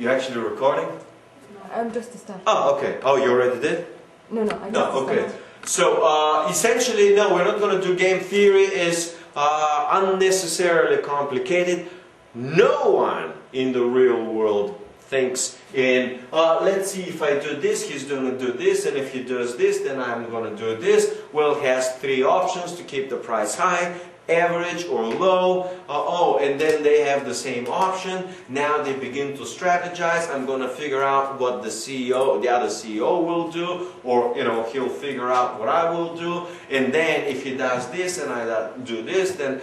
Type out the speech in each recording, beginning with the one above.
You actually recording? I'm just a staff. Oh, okay. Oh, you already did? No, I just okay. So, essentially, no, we're not going to do game theory. Is unnecessarily complicated. No one in the real world thinks in, let's see, if I do this, he's going to do this, and if he does this, then I'm going to do this. Well, he has three options to keep the price high, average or low. And then they have the same option. Now they begin to strategize. I'm going to figure out what the other CEO will do, or he'll figure out what I will do. And then if he does this and I do this, then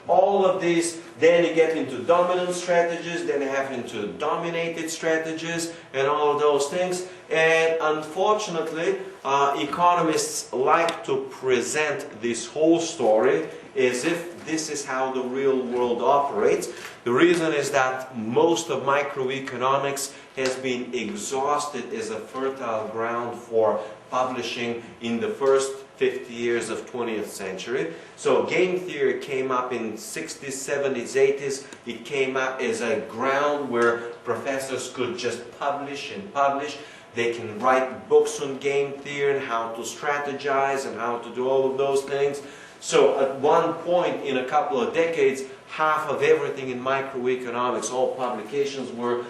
all of these. Then you get into dominant strategies. Then you have into dominated strategies, and all of those things. And unfortunately, economists like to present this whole story as if this is how the real world operates. The reason is that most of microeconomics has been exhausted as a fertile ground for publishing in the first 50 years of 20th century. So game theory came up in 60s, 70s, 80s. It came up as a ground where professors could just publish and publish. They can write books on game theory and how to strategize and how to do all of those things. So at one point in a couple of decades, half of everything in microeconomics, all publications were,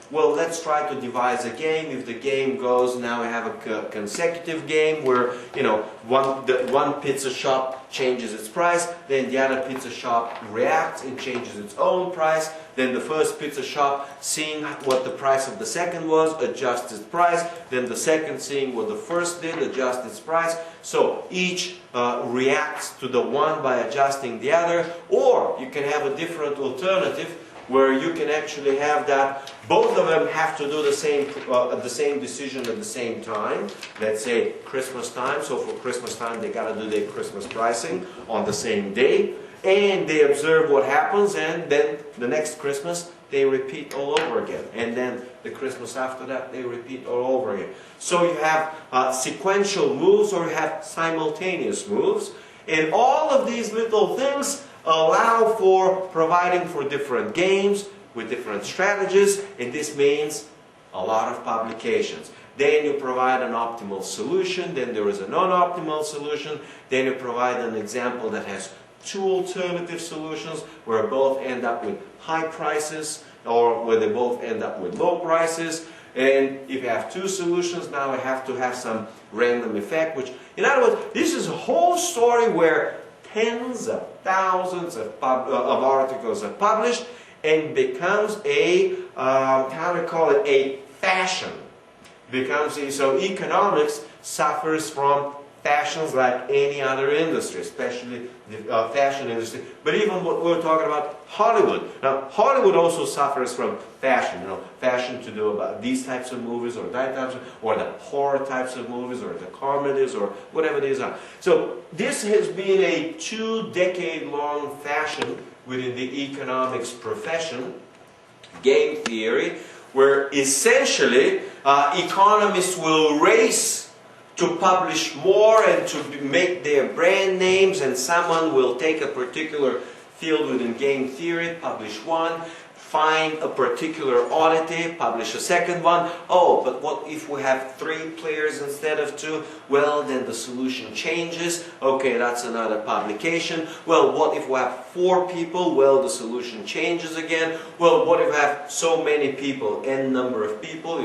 well, let's try to devise a game. If the game goes, now we have a consecutive game where, one pizza shop changes its price, then the other pizza shop reacts and changes its own price. Then the first pizza shop, seeing what the price of the second was, adjusts its price. Then the second, seeing what the first did, adjusts its price. So each reacts to the one by adjusting the other. Or you can have a different alternative where you can actually have that both of them have to do the same decision at the same time. Let's say Christmas time. So for Christmas time, they got to do their Christmas pricing on the same day. And they observe what happens, and then the next Christmas they repeat all over again. And then the Christmas after that they repeat all over again. So you have sequential moves, or you have simultaneous moves. And all of these little things allow for providing for different games with different strategies, and this means a lot of publications. Then you provide an optimal solution, then there is a non-optimal solution, then you provide an example that has two alternative solutions where both end up with high prices or where they both end up with low prices. And if you have two solutions, now we have to have some random effect, which, in other words, this is a whole story where tens of thousands of articles are published and becomes a, a fashion. So economics suffers from fashions like any other industry, especially the fashion industry. But even what we're talking about, Hollywood. Now, Hollywood also suffers from fashion. Fashion to do about these types of movies, or that types of, or the horror types of movies, or the comedies, or whatever these are. So this has been a 2-decade-long fashion within the economics profession, game theory, where essentially economists will race to publish more and to make their brand names, and someone will take a particular field within game theory, publish one, find a particular oddity, publish a second one. Oh, but what if we have 3 players instead of 2? Well, then the solution changes. Okay, that's another publication. Well, what if we have 4 people? Well, the solution changes again. Well, what if we have so many people, n number of people,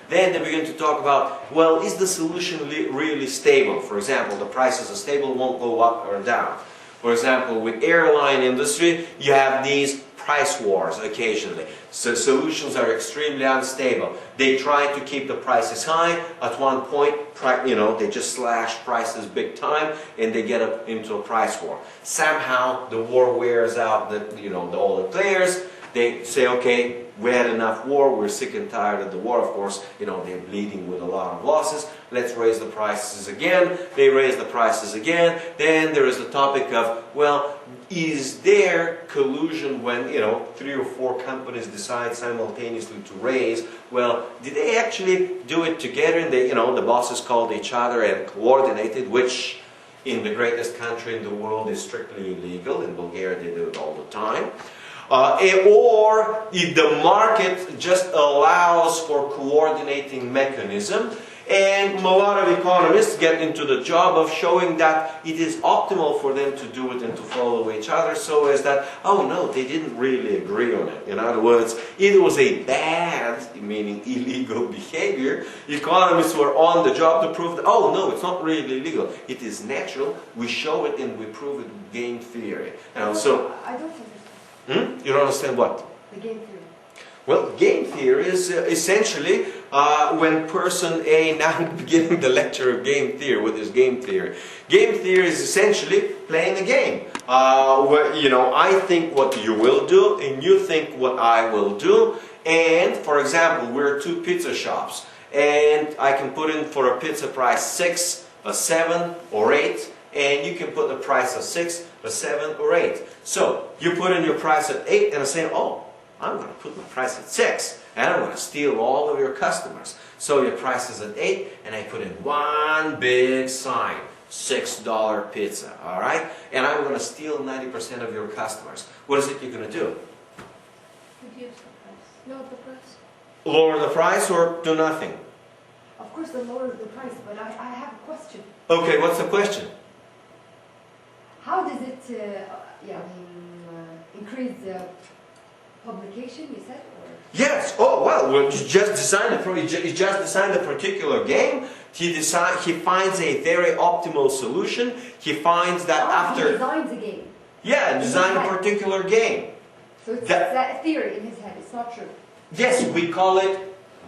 Then they begin to talk about, well, is the solution really stable? For example, the prices are stable, won't go up or down. For example, with airline industry, you have these price wars occasionally. So solutions are extremely unstable. They try to keep the prices high. At one point, they just slash prices big time, and they get up into a price war. Somehow, the war wears out all the players. They say, okay, we had enough war, we're sick and tired of the war. Of course, they're bleeding with a lot of losses. Let's raise the prices again. They raise the prices again. Then there is the topic of, well, is there collusion when, 3 or 4 companies decide simultaneously to raise? Well, did they actually do it together? And they, the bosses called each other and coordinated, which in the greatest country in the world is strictly illegal. In Bulgaria, they do it all the time. Or if the market just allows for coordinating mechanism. And a lot of economists get into the job of showing that it is optimal for them to do it and to follow each other, so as that, oh no, they didn't really agree on it. In other words, it was a bad, meaning illegal behavior. Economists were on the job to prove that, oh no, it's not really illegal. It is natural. We show it and we prove it with game theory. So I don't understand. You don't understand what? The game theory. Well, game theory is essentially when person A, now I'm beginning the lecture of game theory. What is game theory? Game theory is essentially playing a game. Where, I think what you will do and you think what I will do. And, for example, we're two pizza shops. And I can put in for a pizza price 6, a 7, or 8. And you can put the price of 6, a 7, or 8. So, you put in your price at 8 and I say, oh, I'm going to put my price at 6 and I'm going to steal all of your customers. So your price is at 8 and I put in one big sign, $6 pizza, alright? And I'm going to steal 90% of your customers. What is it you're going to do? Reduce the price. Lower the price. Lower the price or do nothing? Of course, the lower the price, but I have a question. Okay, what's the question? How does it increase the publication, you said? Or? Yes. Oh well. You just designed a particular game. He finds a very optimal solution. He finds that after he designs a game. Yeah, design a particular game. So it's that theory in his head. It's not true. Yes, we call it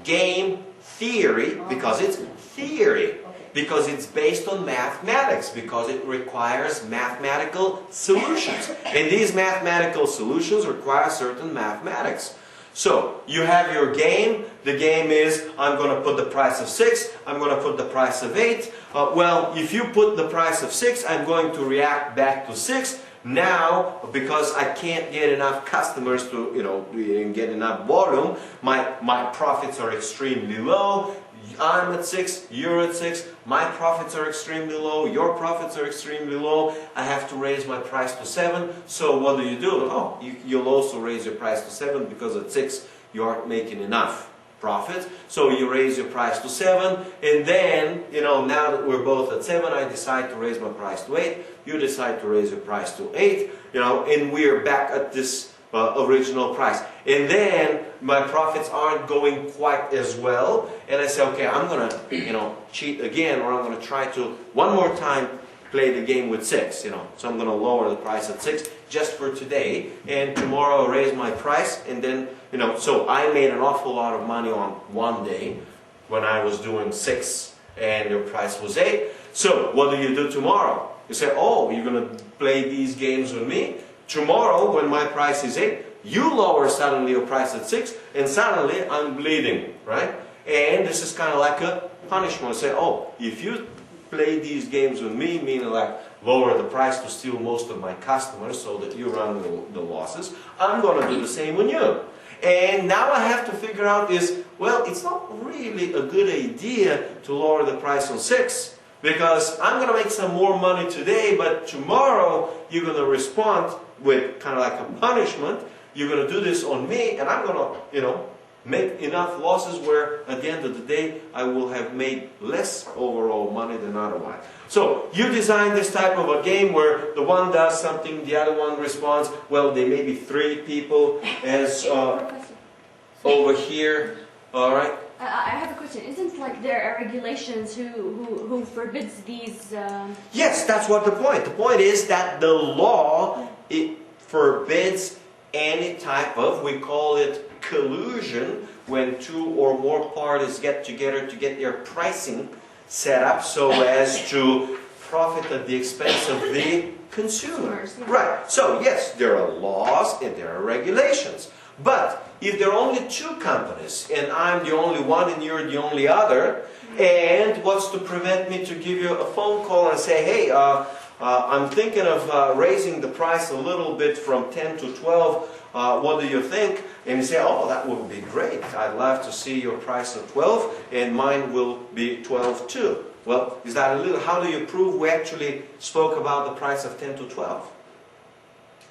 game theory because it's theory. Because it's based on mathematics, because it requires mathematical solutions. And these mathematical solutions require certain mathematics. So, you have your game. The game is, I'm going to put the price of 6, I'm going to put the price of 8. Well, if you put the price of 6, I'm going to react back to 6. Now, because I can't get enough customers to, get enough volume, my profits are extremely low. I'm at 6, you're at 6, my profits are extremely low, your profits are extremely low, I have to raise my price to 7, so what do? Oh, you'll also raise your price to 7 because at 6 you aren't making enough profit, so you raise your price to 7, and then, now that we're both at 7, I decide to raise my price to 8, you decide to raise your price to 8, and we're back at this original price. And then my profits aren't going quite as well, and I say, okay, I'm going to, cheat again, or I'm going to try to, one more time, play the game with 6, so I'm going to lower the price at 6 just for today, and tomorrow I'll raise my price, and then, so I made an awful lot of money on one day when I was doing 6 and your price was 8. So what do you do tomorrow? You say, oh, you're going to play these games with me? Tomorrow, when my price is 8, you lower suddenly your price at 6, and suddenly I'm bleeding, right? And this is kind of like a punishment. Say, oh, if you play these games with me, meaning like lower the price to steal most of my customers so that you run the losses, I'm going to do the same with you. And now I have to figure out well, it's not really a good idea to lower the price on 6, because I'm going to make some more money today, but tomorrow you're going to respond with kind of like a punishment. You're going to do this on me, and I'm going to, make enough losses where at the end of the day I will have made less overall money than otherwise. So you design this type of a game where the one does something, the other one responds. Well, there may be 3 people as over here. All right. I have a question. Isn't like there are regulations who forbids these? Yes, that's what the point. The point is that the law forbids any type of, we call it collusion, when 2 or more parties get together to get their pricing set up so as to profit at the expense of the consumer. Right. So yes, there are laws and there are regulations. But if there are only 2 companies and I'm the only one and you're the only other, and what's to prevent me to give you a phone call and say, hey, I'm thinking of raising the price a little bit from 10 to 12, what do you think? And you say, oh, that would be great. I'd love to see your price of 12 and mine will be 12 too. Well, is that how do you prove we actually spoke about the price of 10 to 12?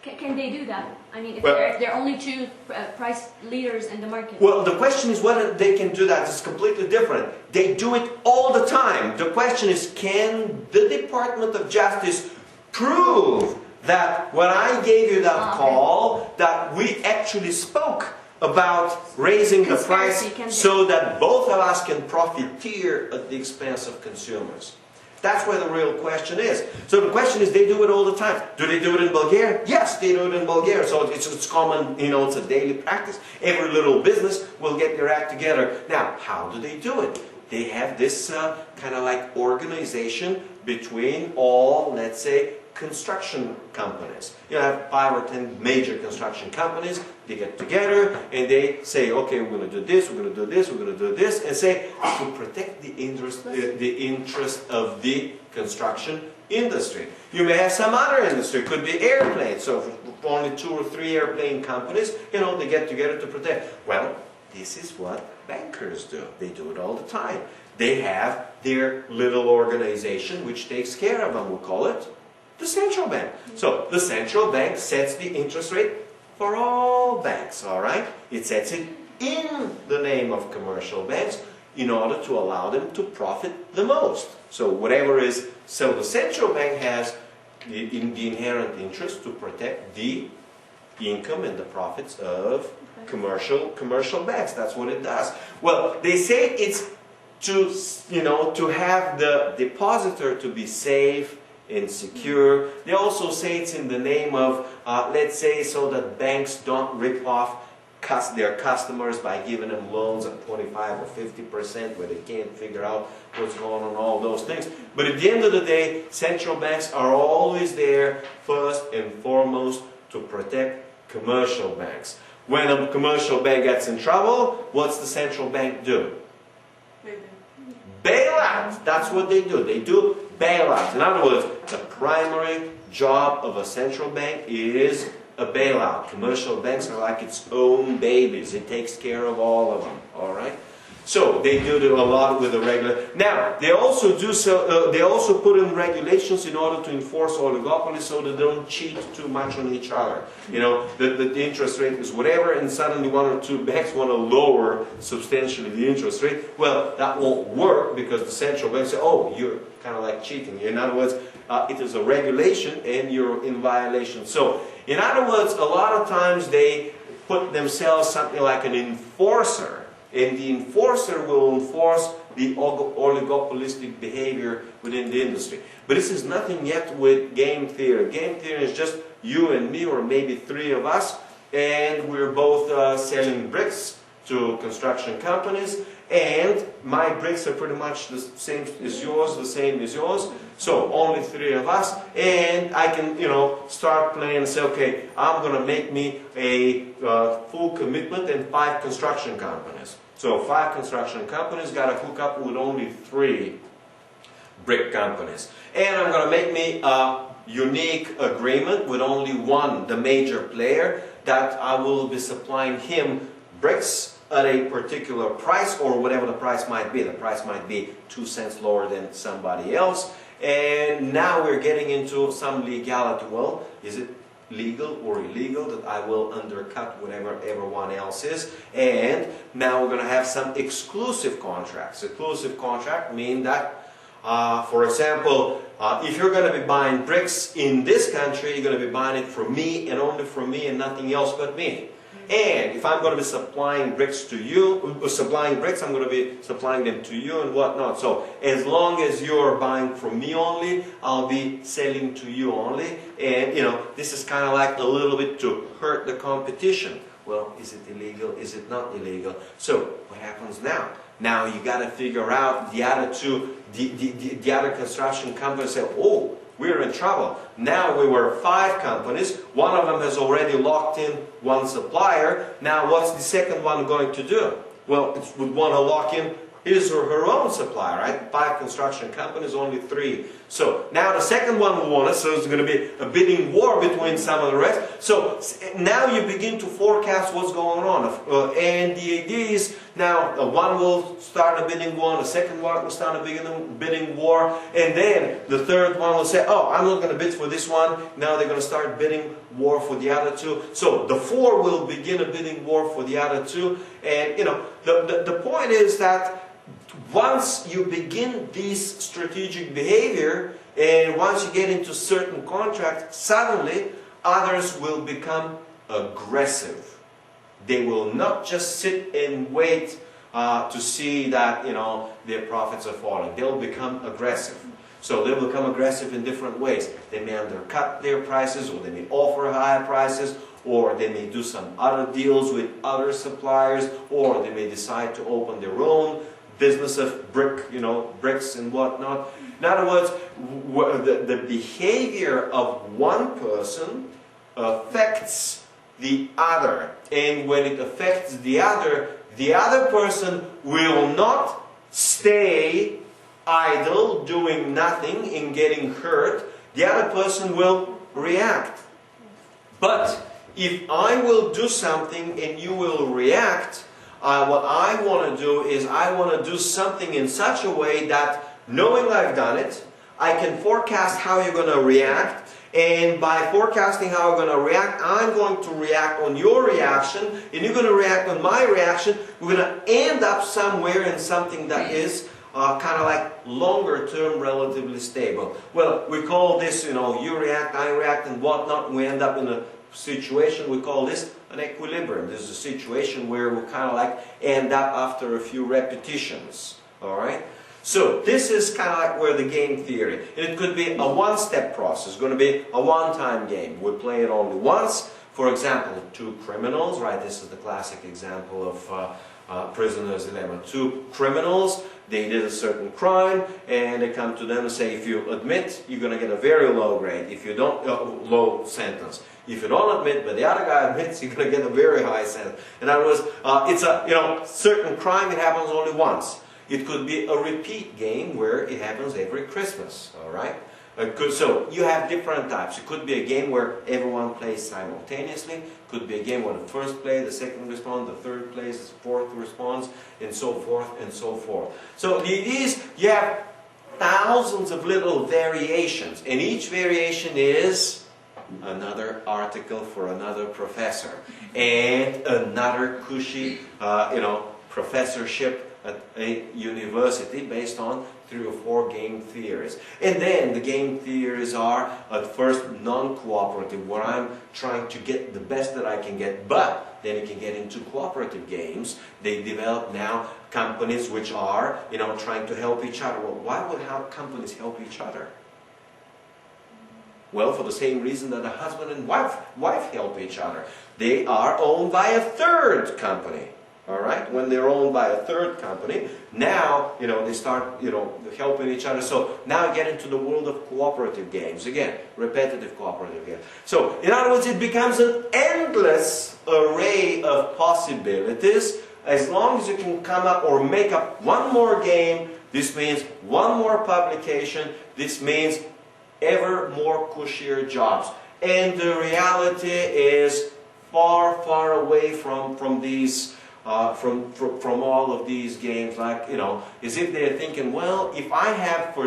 Can they do that? I mean, if Well, there are only two price leaders in the market. Well, the question is whether they can do that. It's completely different. They do it all the time. The question is, can the Department of Justice prove that when I gave you that call, that we actually spoke about raising the price so that both of us can profiteer at the expense of consumers? That's where the real question is. So the question is, they do it all the time. Do they do it in Bulgaria? Yes, they do it in Bulgaria. So it's common, you know, it's a daily practice. Every little business will get their act together. Now, how do they do it? They have this kind of like organization between all, let's say, construction companies. You have 5 or 10 major construction companies. They get together and they say, okay, we're going to do this, we're going to do this, we're going to do this, and say, to protect the interest of the construction industry. You may have some other industry. It could be airplanes. So if only 2 or 3 airplane companies, you know, they get together to protect. Well, this is what bankers do. They do it all the time. They have their little organization which takes care of them. We'll call it the central bank. So the central bank sets the interest rate for all banks, all right? It sets it in the name of commercial banks in order to allow them to profit the most. So whatever is, so the central bank has the inherent interest to protect the income and the profits of commercial banks. That's what it does. Well, they say it's to, you know, to have the depositor to be safe and secure. They also say it's in the name of, let's say, so that banks don't rip off their customers by giving them loans at 25 or 50% where they can't figure out what's going on, all those things. But at the end of the day, central banks are always there first and foremost to protect commercial banks. When a commercial bank gets in trouble, what's the central bank do? Bailout. That's what they do. They do bailouts. In other words, the primary job of a central bank is a bailout. Commercial banks are like its own babies. It takes care of all of them. All right. So they do a lot with the regular. Now they also do so. They also put in regulations in order to enforce oligopoly, so that they don't cheat too much on each other. You know, the interest rate is whatever, and suddenly 1 or 2 banks want to lower substantially the interest rate. Well, that won't work because the central bank say, "Oh, you're kind of like cheating." In other words, it is a regulation, and you're in violation. So, in other words, a lot of times they put themselves something like an enforcer. And the enforcer will enforce the oligopolistic behavior within the industry. But this is nothing yet with game theory. Game theory is just you and me, or maybe 3 of us, and we're both selling bricks to construction companies, and my bricks are pretty much the same as yours, the same as yours. So only 3 of us, and I can, you know, start playing and say, okay, I'm going to make me a full commitment and 5 construction companies. So 5 construction companies got to hook up with only 3 brick companies. And I'm going to make me a unique agreement with only 1, the major player, that I will be supplying him bricks at a particular price, or whatever the price might be. The price might be 2 cents lower than somebody else. And now we're getting into some legality. Well, is it legal or illegal that I will undercut whatever everyone else is? And now we're going to have some exclusive contracts. Exclusive contract mean that, for example, if you're going to be buying bricks in this country, you're going to be buying it from me and only from me and nothing else but me. And if I'm going to be supplying bricks to you, I'm going to be supplying them to you and whatnot. So as long as you're buying from me only, I'll be selling to you only. And, you know, this is kind of like a little bit to hurt the competition. Well, is it illegal? Is it not illegal? So what happens now? Now you got to figure out the other 2, the other construction companies say, oh, we're in trouble. Now we were 5 companies. 1 of them has already locked in 1 supplier. Now what's the second one going to do? Well, it would want to lock in his or her own supplier, right? 5 construction companies, only 3. So now the second one will want it, so it's going to be a bidding war between some of the rest. So now you begin to forecast what's going on. And the idea is now one will start a bidding war, the second one will start a bidding war, and then the third one will say, oh, I'm not going to bid for this one. Now they're going to start bidding war for the other two. So the four will begin a bidding war for the other two. And you know, the point is that once you begin this strategic behavior, and once you get into certain contracts, suddenly others will become aggressive. They will not just sit and wait to see that, you know, their profits are falling. They'll become aggressive. So they'll become aggressive in different ways. They may undercut their prices, or they may offer higher prices, or they may do some other deals with other suppliers, or they may decide to open their own business of bricks and whatnot. In other words, the behavior of one person affects the other. And when it affects the other person will not stay idle, doing nothing and getting hurt. The other person will react. But if I will do something and you will react, what I want to do is I want to do something in such a way that, knowing I've done it, I can forecast how you're going to react. And by forecasting how you're going to react, I'm going to react on your reaction, and you're going to react on my reaction. We're going to end up somewhere in something that is kind of like longer term, relatively stable. Well, we call this, you know, you react, I react, and whatnot. And we end up in a situation, we call this an equilibrium. This is a situation where we kind of like end up after a few repetitions. Alright? So this is kind of like where the game theory. And it could be a one-step process. It's going to be a one-time game. We play it only once. For example, two criminals, right? This is the classic example of prisoner's dilemma. Two criminals, they did a certain crime, and they come to them and say, if you admit, you're going to get a very low grade. If you don't, low sentence. If you don't admit, but the other guy admits, you're going to get a very high sentence. In other words, it's a certain crime. It happens only once. It could be a repeat game where it happens every Christmas. All right. So you have different types. It could be a game where everyone plays simultaneously. It could be a game where the first plays, the second responds, the third plays, the fourth responds, and so forth and so forth. So the idea is you have thousands of little variations, and each variation is another article for another professor, and another cushy, professorship at a university based on 3 or 4 game theories. And then the game theories are at first non-cooperative, where I'm trying to get the best that I can get, but then you can get into cooperative games. They develop now companies which are, trying to help each other. Well, why would companies help each other? Well, for the same reason that a husband and wife help each other. They are owned by a third company. All right? When they're owned by a third company, now, they start, helping each other. So now you get into the world of cooperative games. Again, repetitive cooperative games. So, in other words, it becomes an endless array of possibilities. As long as you can come up or make up one more game, this means one more publication, this means ever more cushier jobs. And the reality is far, far away from these from all of these games, like, as if they're thinking, well, if I have for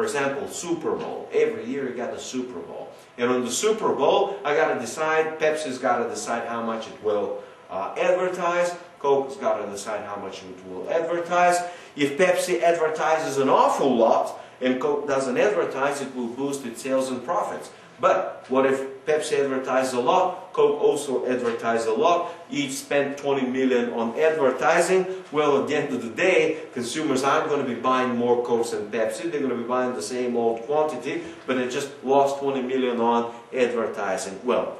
example, Super Bowl, every year you got the Super Bowl. And on the Super Bowl, I got to decide, Pepsi's got to decide how much it will advertise, Coke's got to decide how much it will advertise. If Pepsi advertises an awful lot, and Coke doesn't advertise, it will boost its sales and profits. But what if Pepsi advertises a lot, Coke also advertises a lot, each spent 20 million on advertising? Well, at the end of the day, consumers aren't going to be buying more Cokes and Pepsi, they're going to be buying the same old quantity, but they just lost 20 million on advertising. Well,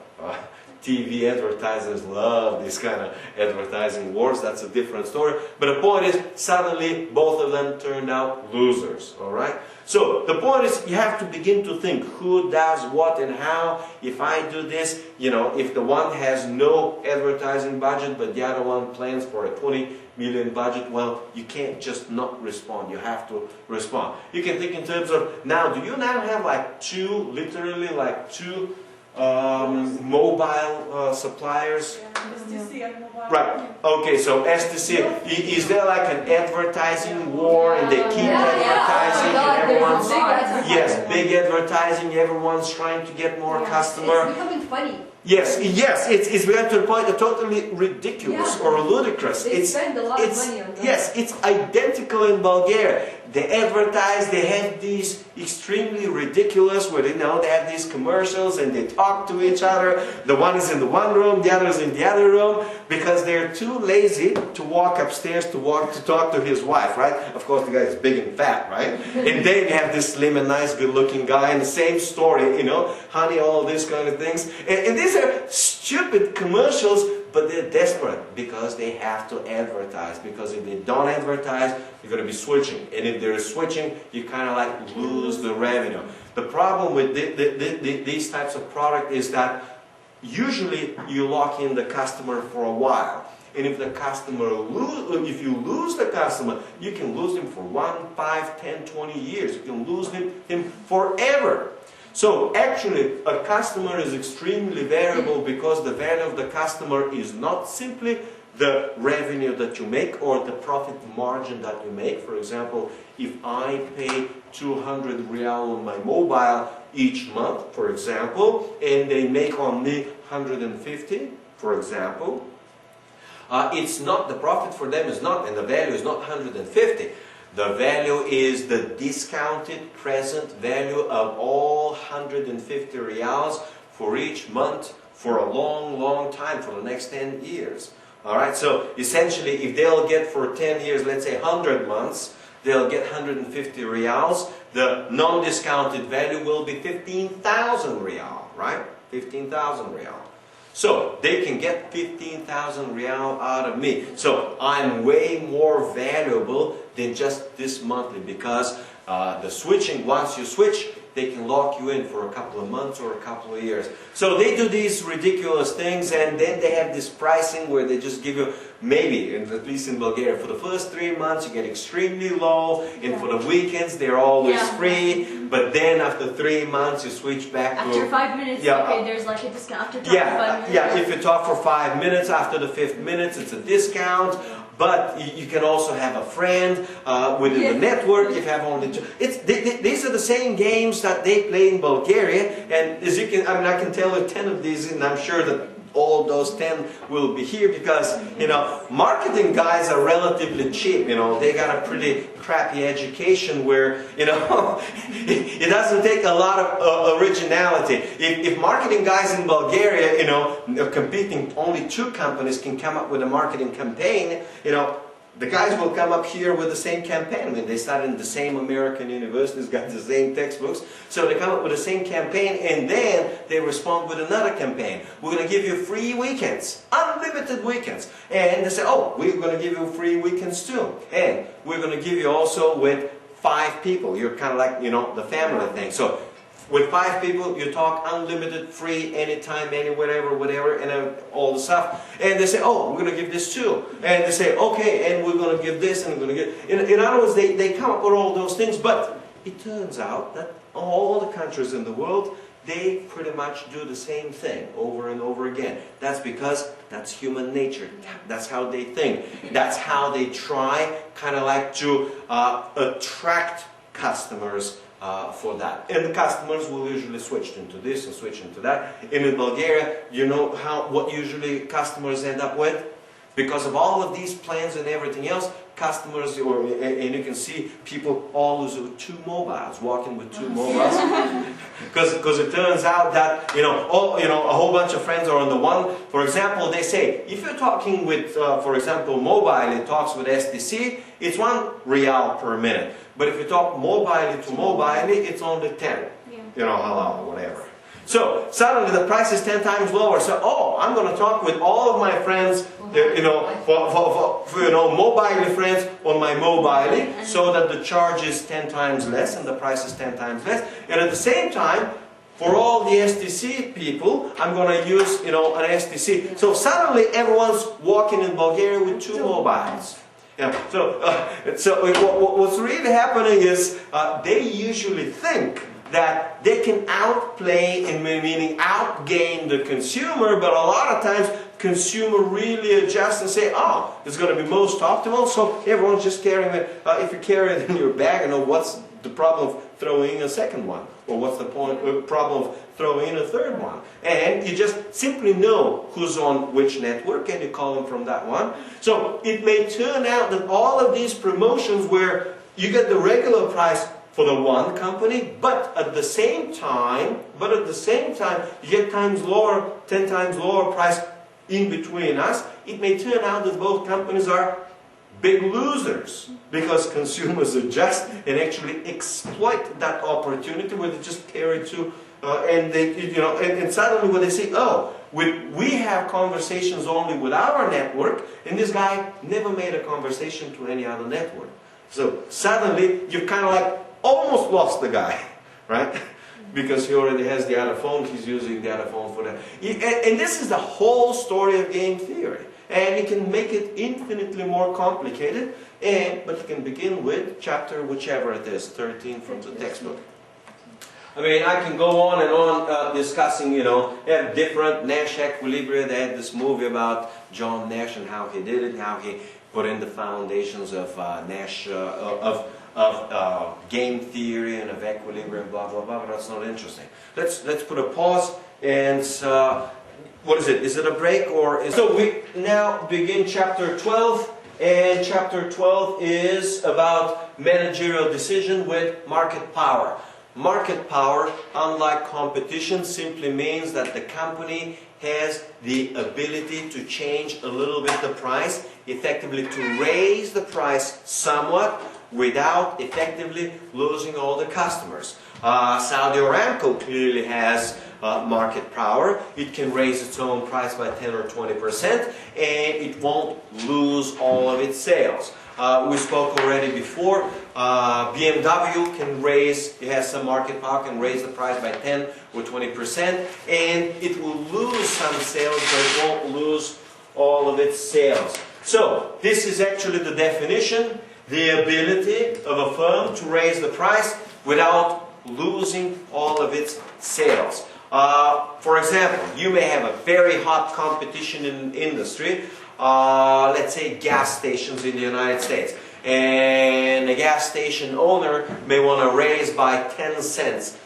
TV advertisers love this kind of advertising wars. That's a different story. But the point is, suddenly both of them turned out losers. All right. So the point is, you have to begin to think who does what and how. If I do this, you know, if the one has no advertising budget, but the other one plans for a 20 million budget, well, you can't just not respond. You have to respond. You can think in terms of, now, do you now have like two, literally like two mobile suppliers? STC and mobile. Right. Okay, so STC, is there like an advertising war and they keep advertising and everyone's... Yes, big advertising, everyone's trying to get more customer. It's becoming funny. Yes, it's become to the point of totally ridiculous or ludicrous. They spend a lot of money on that. Yes, it's identical in Bulgaria. They advertise, they have these extremely ridiculous, where they know they have these commercials and they talk to each other. The one is in the one room, the other is in the other room, because they're too lazy to walk upstairs to talk to his wife, right? Of course, the guy is big and fat, right? And then you have this slim and nice, good-looking guy, and the same story, you know, honey, all these kind of things. And these are stupid commercials, but they're desperate because they have to advertise. Because if they don't advertise, you're going to be switching. And if they're switching, you kind of like lose the revenue. The problem with these types of product is that usually you lock in the customer for a while. And if the customer if you lose the customer, you can lose him for 1, 5, 10, 20 years. You can lose him forever. So actually, a customer is extremely variable because the value of the customer is not simply the revenue that you make or the profit margin that you make. For example, if I pay 200 real on my mobile each month, for example, and they make on me 150, for example, it's not, the profit for them is not, and the value is not 150. The value is the discounted present value of all 150 reals for each month for a long, long time, for the next 10 years. Alright, so essentially if they'll get for 10 years, let's say 100 months, they'll get 150 reals. The non-discounted value will be 15,000 real, right? 15,000 real. So they can get 15,000 real out of me. So I'm way more valuable than just this monthly, because the switching, once you switch, they can lock you in for a couple of months or a couple of years. So they do these ridiculous things, and then they have this pricing where they just give you, maybe, at least in Bulgaria, for the first 3 months you get extremely low, and for the weekends they're always free, but then after 3 months you switch back to... After 5 minutes, okay, there's like a discount. After 5 minutes. Yeah, if you talk for 5 minutes, after the 5th minute it's a discount. But you can also have a friend within the network. If you have only two. These are the same games that they play in Bulgaria. And as you can, I mean, I can tell you 10 of these, and I'm sure that all those 10 will be here because, you know, marketing guys are relatively cheap. You know, they got a pretty crappy education where, you know, it doesn't take a lot of originality. If marketing guys in Bulgaria, you know, competing, only 2 companies can come up with a marketing campaign, you know, the guys will come up here with the same campaign. I mean, they studied in the same American universities, got the same textbooks. So they come up with the same campaign, and then they respond with another campaign. We're going to give you free weekends, unlimited weekends. And they say, oh, we're going to give you free weekends too. And we're going to give you also with 5 people. You're kind of like, you know, the family thing. So with 5 people, you talk unlimited, free, anytime, anywhere, whatever, and all the stuff. And they say, oh, we're going to give this too. And they say, okay, and we're going to give this, and we're going to give... In other words, they come up with all those things, but it turns out that all the countries in the world, they pretty much do the same thing over and over again. That's because that's human nature. That's how they think. That's how they try, kind of like to attract customers for that. And the customers will usually switch into this and switch into that. And in Bulgaria, you know what usually customers end up with? Because of all of these plans and everything else, customers, and you can see people always with 2 mobiles, walking with 2 mobiles. Because it turns out that, you know, a whole bunch of friends are on the one. For example, they say, if you're talking with, for example, mobile, it talks with STC, it's 1 real per minute. But if you talk mobile to mobile, it's only 10. You know, halal or whatever. So suddenly the price is 10 times lower. So, oh, I'm going to talk with all of my friends, mobile friends on my mobile, so that the charge is 10 times less and the price is 10 times less. And at the same time, for all the STC people, I'm going to use, an STC. So suddenly everyone's walking in Bulgaria with two mobiles. Yeah. So what's really happening is they usually think that they can outplay, meaning outgain the consumer, but a lot of times consumer really adjusts and say, oh, it's going to be most optimal, so everyone's just carrying it. If you carry it in your bag, what's the problem of throwing in a second one? Or what's the problem of throwing in a third one? And you just simply know who's on which network and you call them from that one. So it may turn out that all of these promotions where you get the regular price for the one company, but at the same time, you get 10 times lower price in between us, it may turn out that both companies are big losers because consumers adjust and actually exploit that opportunity where they just carry two and suddenly when they say, oh, we have conversations only with our network, and this guy never made a conversation to any other network. So suddenly you've kind of like almost lost the guy, right? Because he already has the other phone, he's using the other phone for that. And this is the whole story of game theory. And you can make it infinitely more complicated, but you can begin with chapter whichever it is, 13 from the textbook. I mean, I can go on and on discussing, they have different Nash equilibria. They had this movie about John Nash and how he did it, how he put in the foundations of Nash, of game theory and of equilibrium, blah, blah, blah, but that's not interesting. Let's put a pause and, what is it? Is it a break or is... So we now begin chapter 12, and chapter 12 is about managerial decision with market power. Market power, unlike competition, simply means that the company has the ability to change a little bit the price, effectively to raise the price somewhat without effectively losing all the customers. Saudi Aramco clearly has market power. It can raise its own price by 10 or 20% and it won't lose all of its sales. We spoke already before, BMW can raise, it has some market power, can raise the price by 10 or 20% and it will lose some sales, but it won't lose all of its sales. So this is actually the definition, the ability of a firm to raise the price without losing all of its sales. For example, you may have a very hot competition in industry, let's say gas stations in the United States, and a gas station owner may want to raise by 10 cents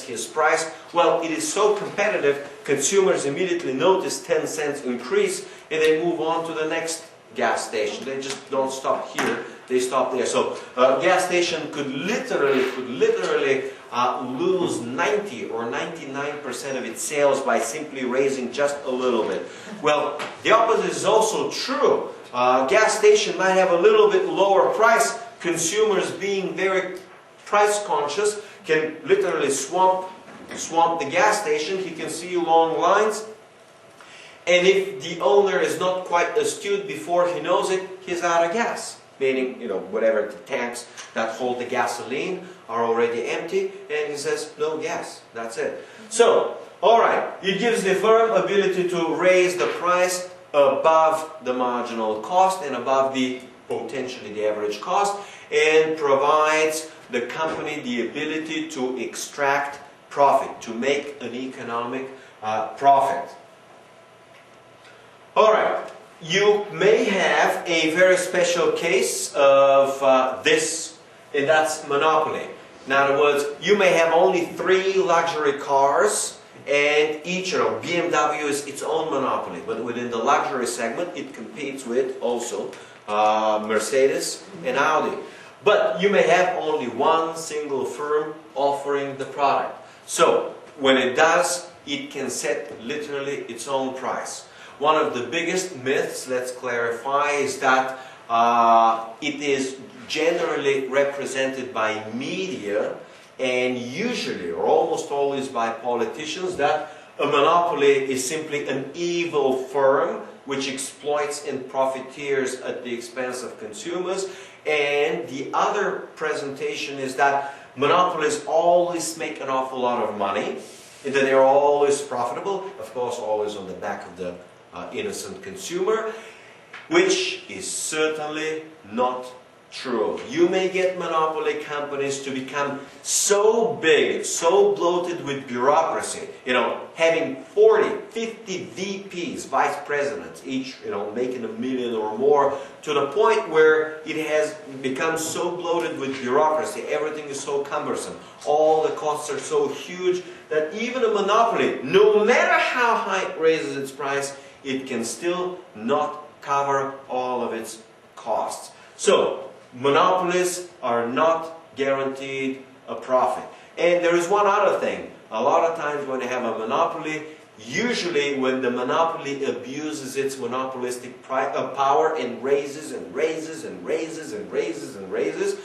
his price. Well, it is so competitive, consumers immediately notice 10 cents increase and they move on to the next gas station. They just don't stop here, they stop there. So a gas station could literally lose 90 or 99% of its sales by simply raising just a little bit. Well, the opposite is also true. Gas station might have a little bit lower price. Consumers, being very price conscious, can literally swamp the gas station. He can see long lines. And if the owner is not quite astute before he knows it, he's out of gas. Meaning, whatever the tanks that hold the gasoline are already empty, and he says, no gas, that's it. So, alright, it gives the firm ability to raise the price above the marginal cost and above potentially the average cost, and provides the company the ability to extract profit, to make an economic profit. Alright. You may have a very special case of this, and that's monopoly. In other words, you may have only 3 luxury cars, and each, BMW is its own monopoly, but within the luxury segment, it competes with also Mercedes and Audi. But you may have only one single firm offering the product. So, when it does, it can set literally its own price. One of the biggest myths, let's clarify, is that it is generally represented by media and usually or almost always by politicians, that a monopoly is simply an evil firm which exploits and profiteers at the expense of consumers. And the other presentation is that monopolies always make an awful lot of money, and that they're always profitable, of course always on the back of the innocent consumer, which is certainly not true. You may get monopoly companies to become so big, so bloated with bureaucracy, having 40, 50 VPs, vice presidents, each, making $1 million or more, to the point where it has become so bloated with bureaucracy, everything is so cumbersome, all the costs are so huge, that even a monopoly, no matter how high it raises its price, it can still not cover all of its costs. So, monopolies are not guaranteed a profit. And there is one other thing. A lot of times when you have a monopoly, usually when the monopoly abuses its monopolistic power and raises and raises and raises and raises and raises,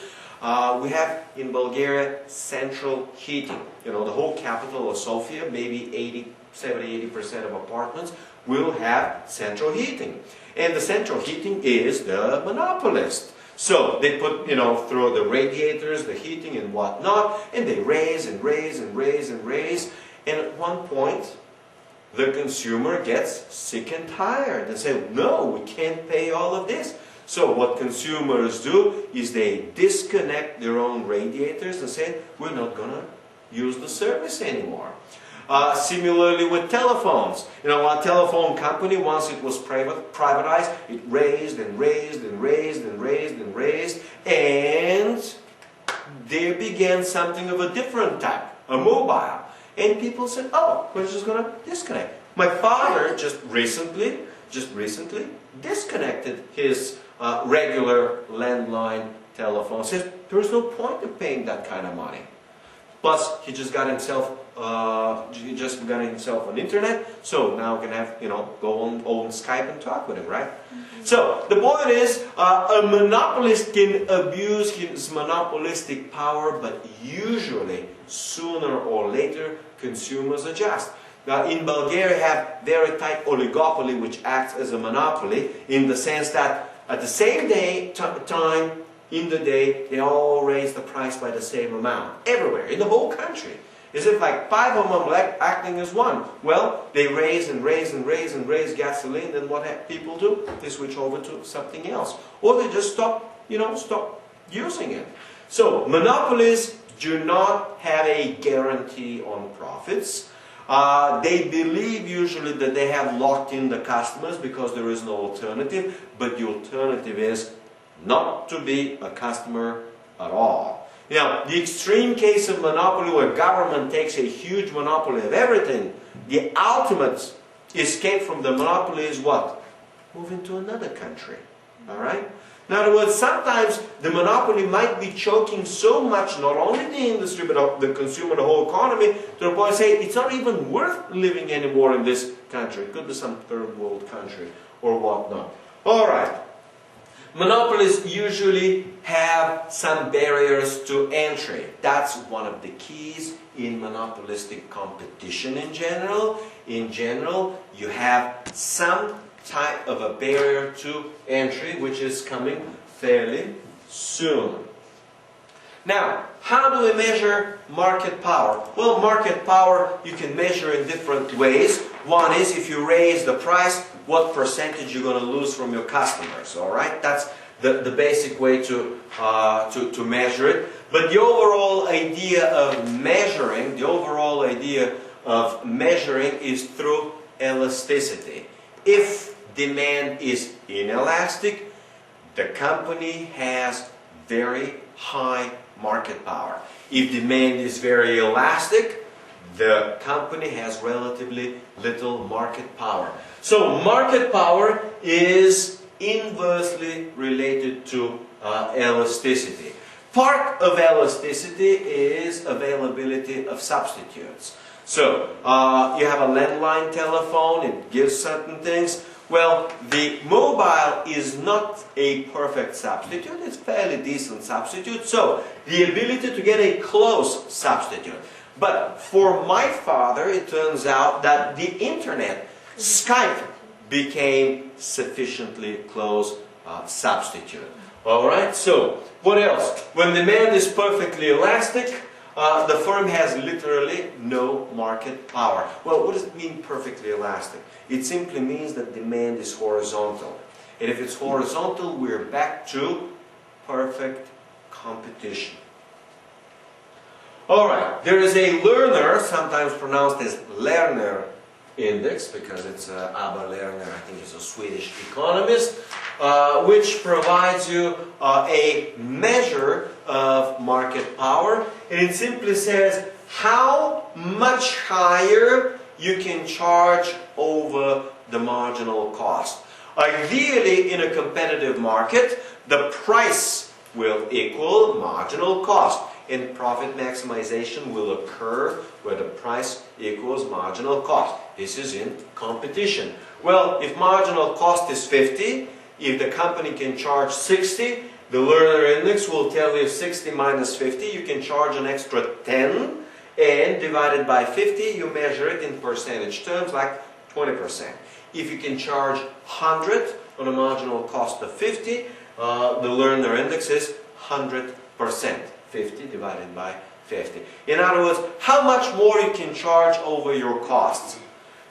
we have in Bulgaria central heating. The whole capital of Sofia, maybe 70-80% of apartments will have central heating. And the central heating is the monopolist. So they put, through the radiators, the heating and whatnot, and they raise and raise and raise and raise. And at one point, the consumer gets sick and tired and say, no, we can't pay all of this. So what consumers do is they disconnect their own radiators and say, we're not going to use the service anymore. Similarly with telephones. A telephone company, once it was privatized, it raised and raised and raised and raised and raised, and they began something of a different type, a mobile. And people said, oh, we're just going to disconnect. My father just recently disconnected his regular landline telephone. Says, there's no point in paying that kind of money. Plus, he just got himself on internet, so now we can have, go on Skype and talk with him, right? Mm-hmm. So, the point is, a monopolist can abuse his monopolistic power, but usually, sooner or later, consumers adjust. Now, in Bulgaria, we have very tight oligopoly, which acts as a monopoly, in the sense that at the same time, in the day, they all raise the price by the same amount. Everywhere, in the whole country. Is it like 5 of them acting as one? Well, they raise and raise and raise and raise gasoline, then what people do? They switch over to something else. Or they just stop using it. So, monopolies do not have a guarantee on profits. They believe usually that they have locked in the customers because there is no alternative, but the alternative is not to be a customer at all. The extreme case of monopoly where government takes a huge monopoly of everything, the ultimate escape from the monopoly is what? Move into another country. Alright? In other words, sometimes the monopoly might be choking so much, not only the industry, but the consumer, the whole economy, to the point of saying it's not even worth living anymore in this country. It could be some third world country or whatnot. Alright. Monopolies usually have some barriers to entry. That's one of the keys in monopolistic competition in general. In general, you have some type of a barrier to entry, which is coming fairly soon. Now, how do we measure market power? Well, market power you can measure in different ways. One is if you raise the price, what percentage you're going to lose from your customers. All right, that's the basic way to measure it. But the overall idea of measuring, is through elasticity. If demand is inelastic, the company has very high market power. If demand is very elastic, the company has relatively little market power. So market power is inversely related to elasticity. Part of elasticity is availability of substitutes. So you have a landline telephone, it gives certain things. Well, the mobile is not a perfect substitute, it's a fairly decent substitute, so the ability to get a close substitute. But for my father, it turns out that the internet, Skype, became sufficiently close substitute. Alright, so what else? When demand is perfectly elastic, the firm has literally no market power. Well, what does it mean perfectly elastic? It simply means that demand is horizontal. And if it's horizontal, we're back to perfect competition. Alright, there is a Lerner, sometimes pronounced as Lerner Index, because it's Abba Lerner, I think he's a Swedish economist, which provides you a measure of market power. And it simply says how much higher you can charge over the marginal cost. Ideally, in a competitive market, the price will equal marginal cost, and profit maximization will occur where the price equals marginal cost. This is in competition. Well, if marginal cost is 50, if the company can charge 60, the Lerner Index will tell you 60 minus 50, you can charge an extra 10, and divided by 50, you measure it in percentage terms, like 20%. If you can charge 100 on a marginal cost of 50, the Lerner Index is 100%. 50 divided by 50. In other words, how much more you can charge over your costs.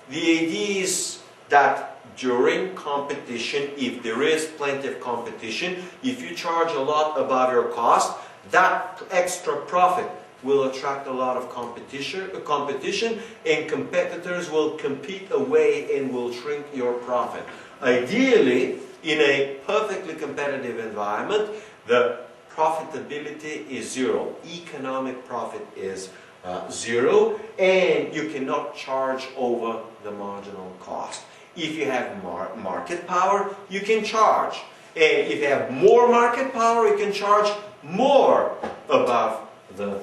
The idea is that during competition, if there is plenty of competition, if you charge a lot above your cost, that extra profit will attract a lot of competition, and competitors will compete away and will shrink your profit. Ideally, in a perfectly competitive environment, the profitability is zero. Economic profit is zero, and you cannot charge over the marginal cost. If you have market power, you can charge. And if you have more market power, you can charge more above the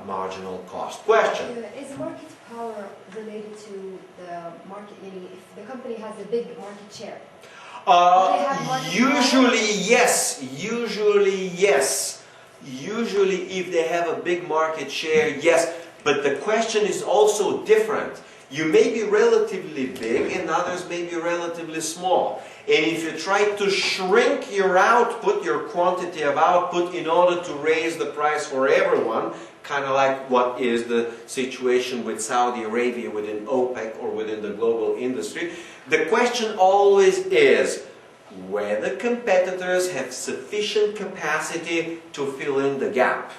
marginal cost. Question? Is market power related to the market? If the company has a big market share? Usually yes. Usually yes. Usually if they have a big market share, yes. But the question is also different. You may be relatively big and others may be relatively small. And if you try to shrink your output, your quantity of output, in order to raise the price for everyone, kind of like what is the situation with Saudi Arabia within OPEC or within the global industry, the question always is whether competitors have sufficient capacity to fill in the gap.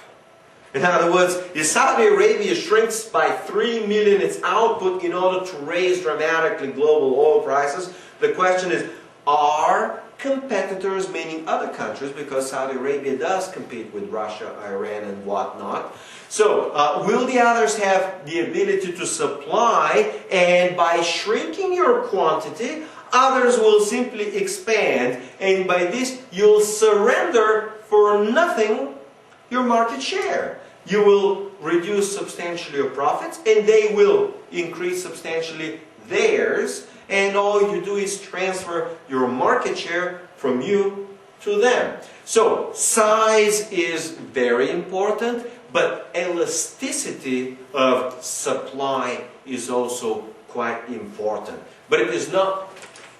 In other words, if Saudi Arabia shrinks by 3 million its output in order to raise dramatically global oil prices, the question is, are competitors, meaning other countries, because Saudi Arabia does compete with Russia, Iran and whatnot, so will the others have the ability to supply, and by shrinking your quantity, others will simply expand, and by this you'll surrender for nothing your market share. You will reduce substantially your profits, and they will increase substantially theirs, and all you do is transfer your market share from you to them. So size is very important, but elasticity of supply is also quite important. But it is not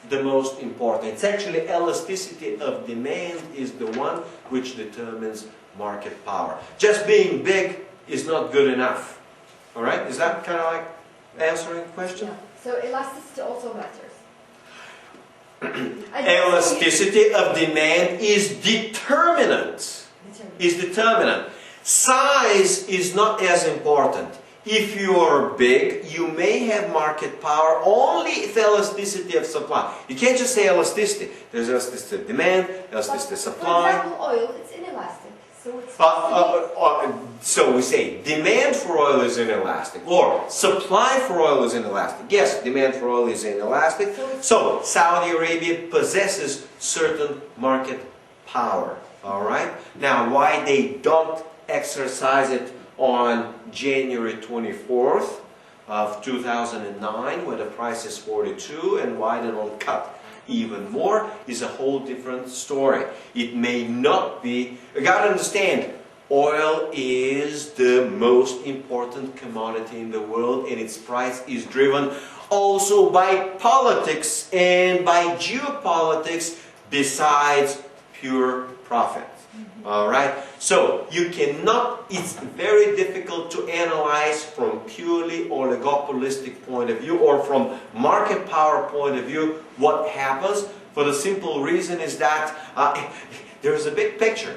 the most important. It's actually elasticity of demand is the one which determines market power. Just being big is not good enough. Alright? Is that kind of like answering the question? Yeah. So elasticity also matters. Elasticity of demand is determinant. Size is not as important. If you are big, you may have market power only if elasticity of supply. You can't just say elasticity. There's elasticity of demand, elasticity of supply. For example, oil, it's inelastic. So it's so we say demand for oil is inelastic, or supply for oil is inelastic. Yes, demand for oil is inelastic. So Saudi Arabia possesses certain market power. All right. Now, why they don't exercise it on January 24th of 2009, where the price is 42, and why they don't cut even more is a whole different story. It may not be, you gotta understand, oil is the most important commodity in the world, and its price is driven also by politics and by geopolitics besides pure profit. Alright? So you cannot, it's very difficult to analyze from purely oligopolistic point of view or from market power point of view what happens, for the simple reason is that there's a big picture.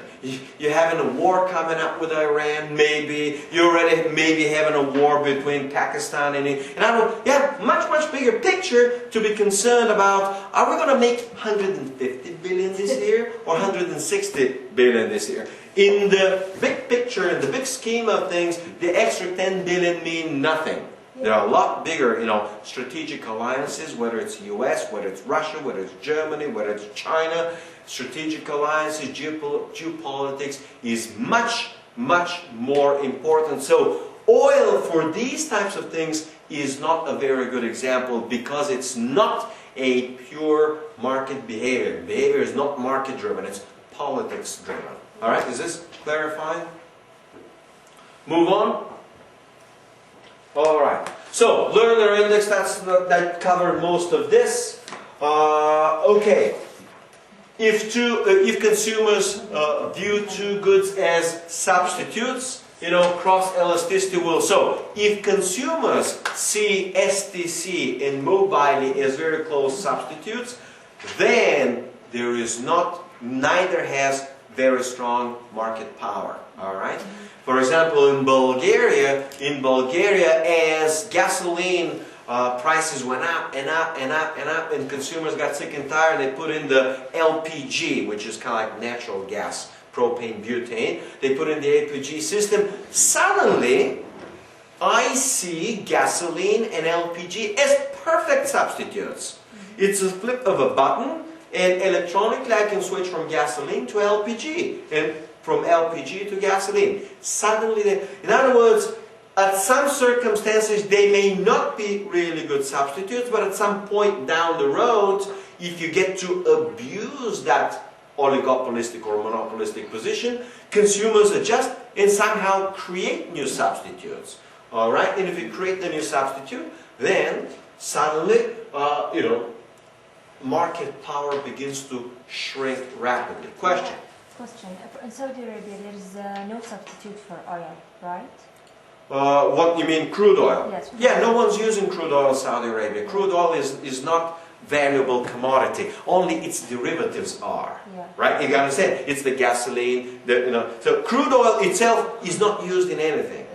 You're having a war coming up with Iran, maybe. You're already maybe having a war between Pakistan and India. And you have a much, much bigger picture to be concerned about. Are we going to make 150 billion this year or 160 billion this year? In the big picture, in the big scheme of things, the extra 10 billion mean nothing. There are a lot bigger, strategic alliances, whether it's US, whether it's Russia, whether it's Germany, whether it's China. Strategic alliances, geopolitics is much, much more important. So oil for these types of things is not a very good example because it's not a pure market behavior. Behavior is not market driven, it's politics driven. Alright, is this clarifying? Move on. Alright, so Lerner Index, that covered most of this. Okay. If consumers view two goods as substitutes, cross elasticity will. So, if consumers see STC and mobile as very close substitutes, then there is neither has very strong market power. All right. For example, in Bulgaria, as gasoline prices went up and up and up and up, and consumers got sick and tired, they put in the LPG, which is kind of like natural gas, propane, butane. They put in the LPG system. Suddenly, I see gasoline and LPG as perfect substitutes. It's a flip of a button, and electronically I can switch from gasoline to LPG, and from LPG to gasoline. Suddenly, in other words, at some circumstances, they may not be really good substitutes, but at some point down the road, if you get to abuse that oligopolistic or monopolistic position, consumers adjust and somehow create new substitutes. All right, and if you create the new substitute, then suddenly, market power begins to shrink rapidly. Question? In Saudi Arabia, there is no substitute for oil, right? What you mean, crude oil? Yes. Yeah, no one's using crude oil in Saudi Arabia. Crude oil is not valuable commodity. Only its derivatives are. Yeah. Right? You gotta understand. It's the gasoline. So crude oil itself is not used in anything.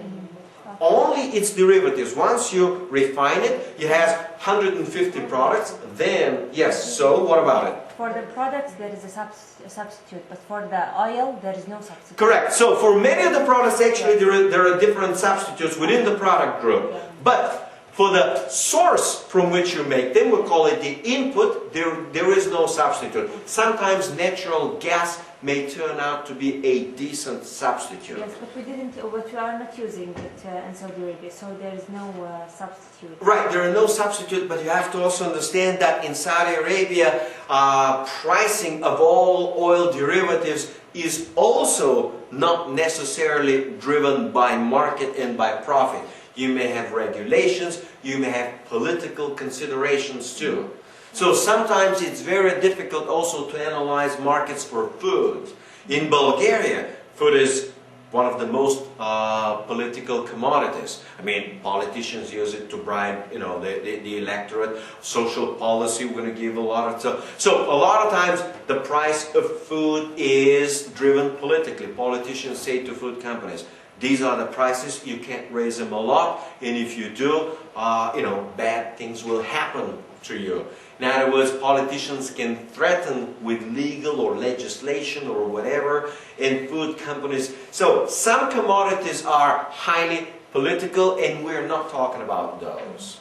Only its derivatives. Once you refine it, it has 150 products. Then yes. So what about it? For the products, there is a substitute, but for the oil, there is no substitute. Correct. So for many of the products, actually, there are different substitutes within the product group. But for the source from which you make them, we call it the input, there is no substitute. Sometimes natural gas may turn out to be a decent substitute. Yes, but we are not using it in Saudi Arabia, so there is no substitute. Right, there are no substitute, but you have to also understand that in Saudi Arabia, pricing of all oil derivatives is also not necessarily driven by market and by profit. You may have regulations, you may have political considerations too. So sometimes it's very difficult also to analyze markets for food. In Bulgaria, food is one of the most political commodities. I mean, politicians use it to bribe, the electorate. Social policy, we're going to give a lot of stuff. So a lot of times the price of food is driven politically. Politicians say to food companies, these are the prices, you can't raise them a lot, and if you do, bad things will happen to you. In other words, politicians can threaten with legal or legislation or whatever, and food companies. So some commodities are highly political, and we're not talking about those.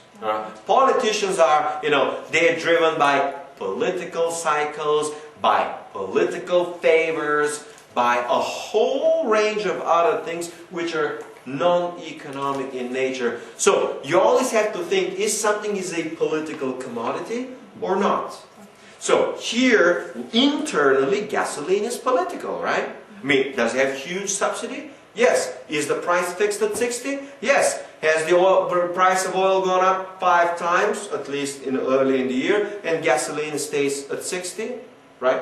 Politicians are, they're driven by political cycles, by political favors, by a whole range of other things which are non-economic in nature. So you always have to think, is something a political commodity or not? So here, internally, gasoline is political, right? I mean, does it have huge subsidy? Yes. Is the price fixed at 60? Yes. Has the price of oil gone up 5 times, at least early in the year, and gasoline stays at 60? Right?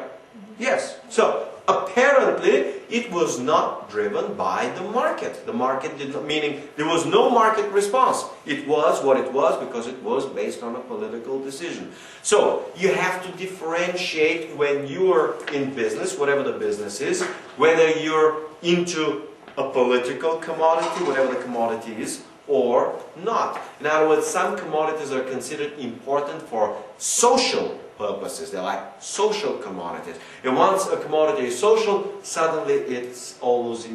Yes. So, apparently, it was not driven by the market. The market did not, meaning there was no market response. It was what it was because it was based on a political decision. So, you have to differentiate when you're in business, whatever the business is, whether you're into a political commodity, whatever the commodity is, or not. In other words, some commodities are considered important for social purposes. They're like social commodities. And once a commodity is social, suddenly it's always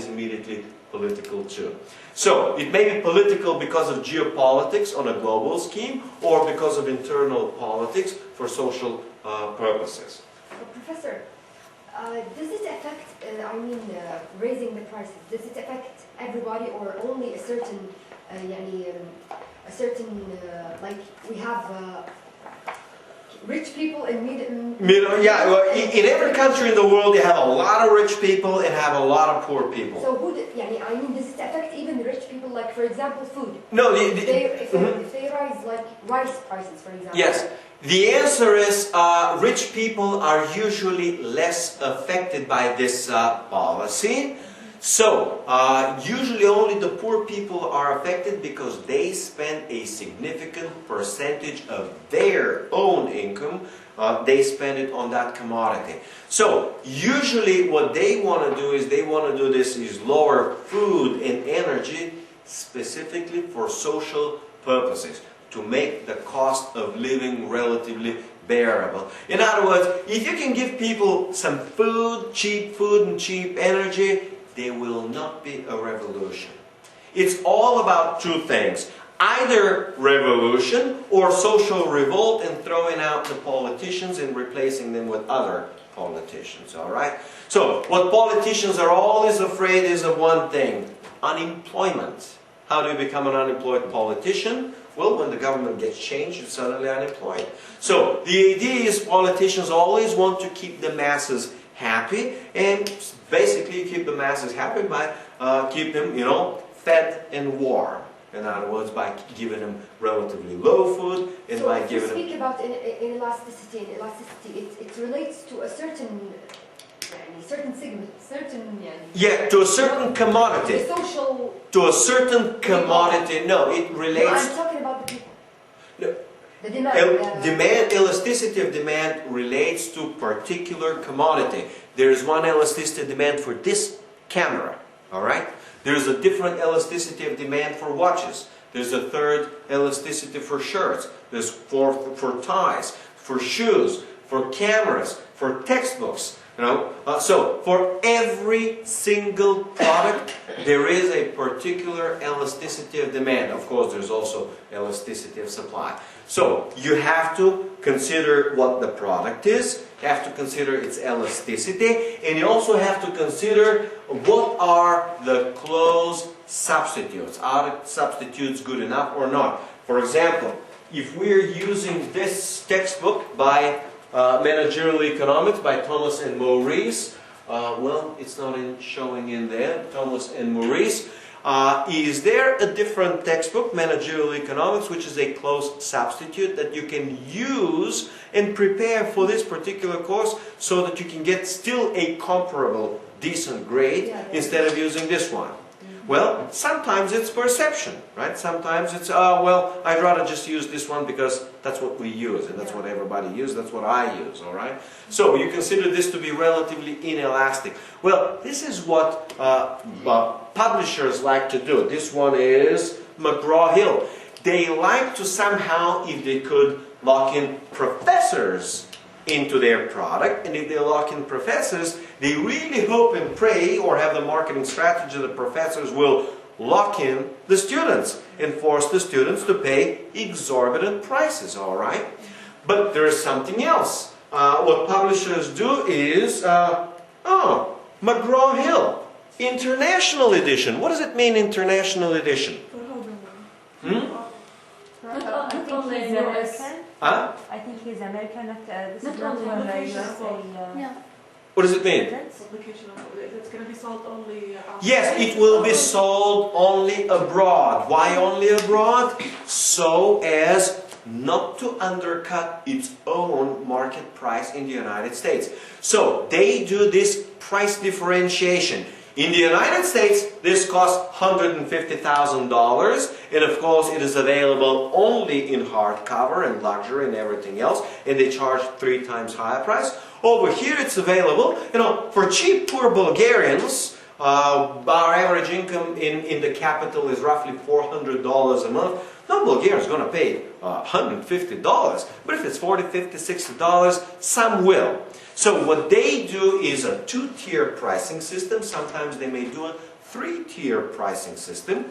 immediately political too. So, it may be political because of geopolitics on a global scheme, or because of internal politics for social purposes. Professor, does it affect, raising the prices, does it affect everybody or only a certain, like we have rich people and yeah, well, in every country in the world you have a lot of rich people and have a lot of poor people. So does it affect even the rich people, like for example food? No, if they rise like rice prices, for example. Yes. The answer is rich people are usually less affected by this policy. So, usually only the poor people are affected because they spend a significant percentage of their own income, they spend it on that commodity. So, usually what they want to do is lower food and energy specifically for social purposes, to make the cost of living relatively bearable. In other words, if you can give people some cheap food and cheap energy, there will not be a revolution. It's all about 2 things. Either revolution or social revolt and throwing out the politicians and replacing them with other politicians, alright? So, what politicians are always afraid is of one thing: unemployment. How do you become an unemployed politician? Well, when the government gets changed, you're suddenly unemployed. So, the idea is politicians always want to keep the masses happy, and basically keep the masses happy by keep them, fed and warm. In other words, by giving them relatively low food and so by if giving you speak them... about inelasticity, it relates to a certain segment, Yeah, to a certain commodity. The social... To a certain commodity. No, it relates... No, I'm talking about the people. No. The demand. Elasticity of demand relates to particular commodity. There's one elasticity of demand for this camera, alright? There's a different elasticity of demand for watches. There's a third elasticity for shirts. There's for ties, for shoes, for cameras, for textbooks. So for every single product, there is a particular elasticity of demand. Of course, there's also elasticity of supply. So you have to consider what the product is, you have to consider its elasticity, and you also have to consider what are the close substitutes. Are the substitutes good enough or not? For example, if we're using this textbook by Managerial Economics by Thomas and Maurice. Well, it's not showing in there. Thomas and Maurice. Is there a different textbook, Managerial Economics, which is a close substitute that you can use and prepare for this particular course so that you can get still a comparable, decent grade instead of using this one? Well, sometimes it's perception, right? Sometimes it's, well, I'd rather just use this one because that's what we use, and that's what everybody uses, that's what I use, all right? So, you consider this to be relatively inelastic. Well, this is what publishers like to do. This one is McGraw-Hill. They like to somehow, if they could, lock in professors into their product, and if they lock in professors, they really hope and pray or have the marketing strategy that professors will lock in the students and force the students to pay exorbitant prices, alright? But there's something else. What publishers do is, McGraw-Hill, International Edition. What does it mean, International Edition? I think he's American. Huh? I think he's American. This Not is not only for American. USA. Yeah. What does it mean? Publication of it's going to be sold only. Yes, it will be sold only abroad. Why only abroad? So as not to undercut its own market price in the United States. So they do this price differentiation. In the United States, this costs $150,000, and of course it is available only in hardcover and luxury and everything else, and they charge 3 times higher price. Over here it's available, for cheap poor Bulgarians, our average income in the capital is roughly $400 a month. No Bulgarian is going to pay $150, but if it's $40, $50, $60, some will. So what they do is a 2-tier pricing system. Sometimes they may do a 3-tier pricing system,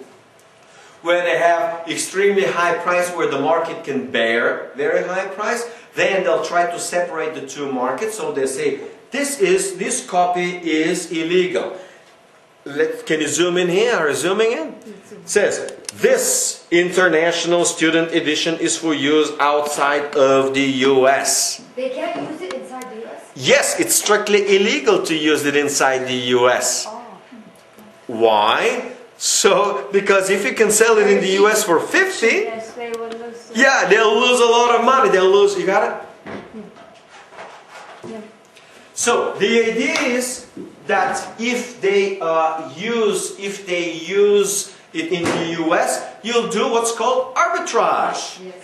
where they have extremely high price where the market can bear very high price. Then they'll try to separate the two markets. So they say, this copy is illegal. Can you zoom in here? Are you zooming in? It says, this international student edition is for use outside of the US. They can't use it inside the US? Yes, it's strictly illegal to use it inside the US. Oh. Why? So, because if you can sell it in the US for 50, Yes, they will lose. yeah, they'll lose a lot of money. They'll lose, you got it? Yeah. So, the idea is that if they use it in the US, you'll do what's called arbitrage. Yes.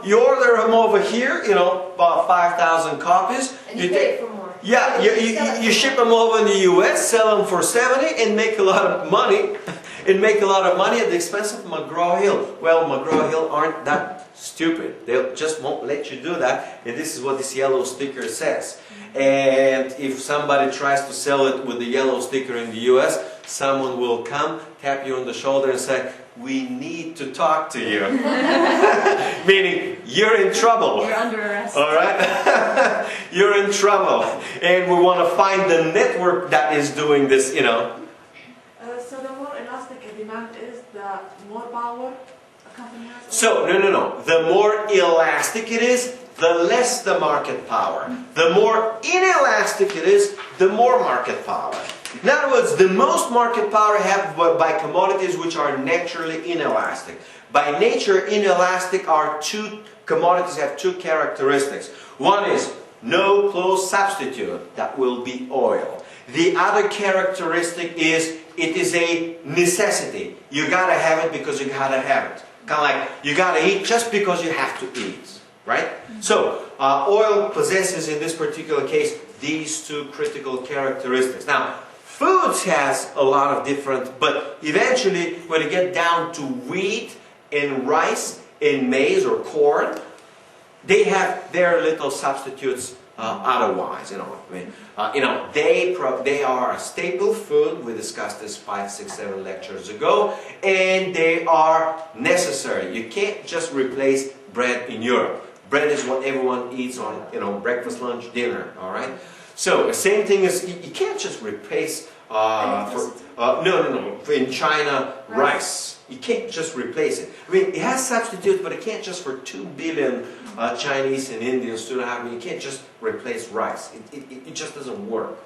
You order them over here, about 5,000 copies. And you pay for more. Yeah, you ship them over in the US, sell them for 70, and make a lot of money. And make a lot of money at the expense of McGraw-Hill. Well, McGraw-Hill aren't that stupid. They just won't let you do that. And this is what this yellow sticker says. And if somebody tries to sell it with the yellow sticker in the US, someone will come, tap you on the shoulder and say, we need to talk to you. Meaning, you're in trouble. You're under arrest. All right? You're in trouble. And we want to find the network that is doing this, So the more elastic a demand is, the more power a company has? So, no. The more elastic it is, the less the market power. The more inelastic it is, the more market power. In other words, the most market power have by commodities which are naturally inelastic. By nature, inelastic commodities have 2 characteristics. One is no close substitute, that will be oil. The other characteristic is it is a necessity. You gotta have it because you gotta have it. Kind of like you gotta eat just because you have to eat, right? So oil possesses in this particular case these 2 critical characteristics. Now, foods has a lot of different, but eventually when you get down to wheat and rice and maize or corn, they have their little substitutes otherwise, they are a staple food. We discussed this 5, 6, 7 lectures ago, and they are necessary. You can't just replace bread in Europe. Bread is what everyone eats on, breakfast, lunch, dinner. All right. So the same thing is you can't just replace. In China, rice. You can't just replace it. It has substitutes, but it can't just for 2 billion Chinese and Indians, 2.5 million. You can't just replace rice. It just doesn't work.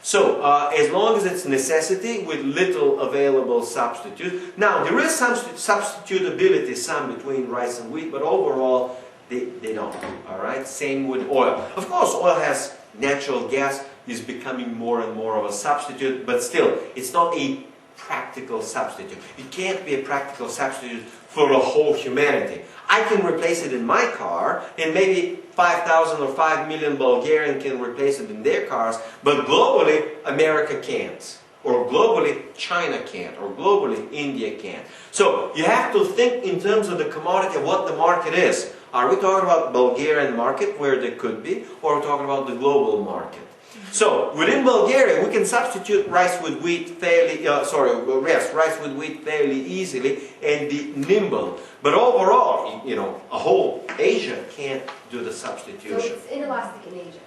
So, as long as it's necessity with little available substitute. Now, there is some substitutability, some between rice and wheat, but overall, they don't. All right? Same with oil. Of course, oil has natural gas is becoming more and more of a substitute, but still, it's not a practical substitute. It can't be a practical substitute for a whole humanity. I can replace it in my car, and maybe 5,000 or 5 million Bulgarians can replace it in their cars, but globally, America can't. Or globally, China can't. Or globally, India can't. So, you have to think in terms of the commodity of what the market is. Are we talking about Bulgarian market, where they could be, or are we talking about the global market? So, within Bulgaria, we can substitute rice with wheat fairly easily and be nimble. But overall, a whole Asia can't do the substitution. So it's inelastic in Asia.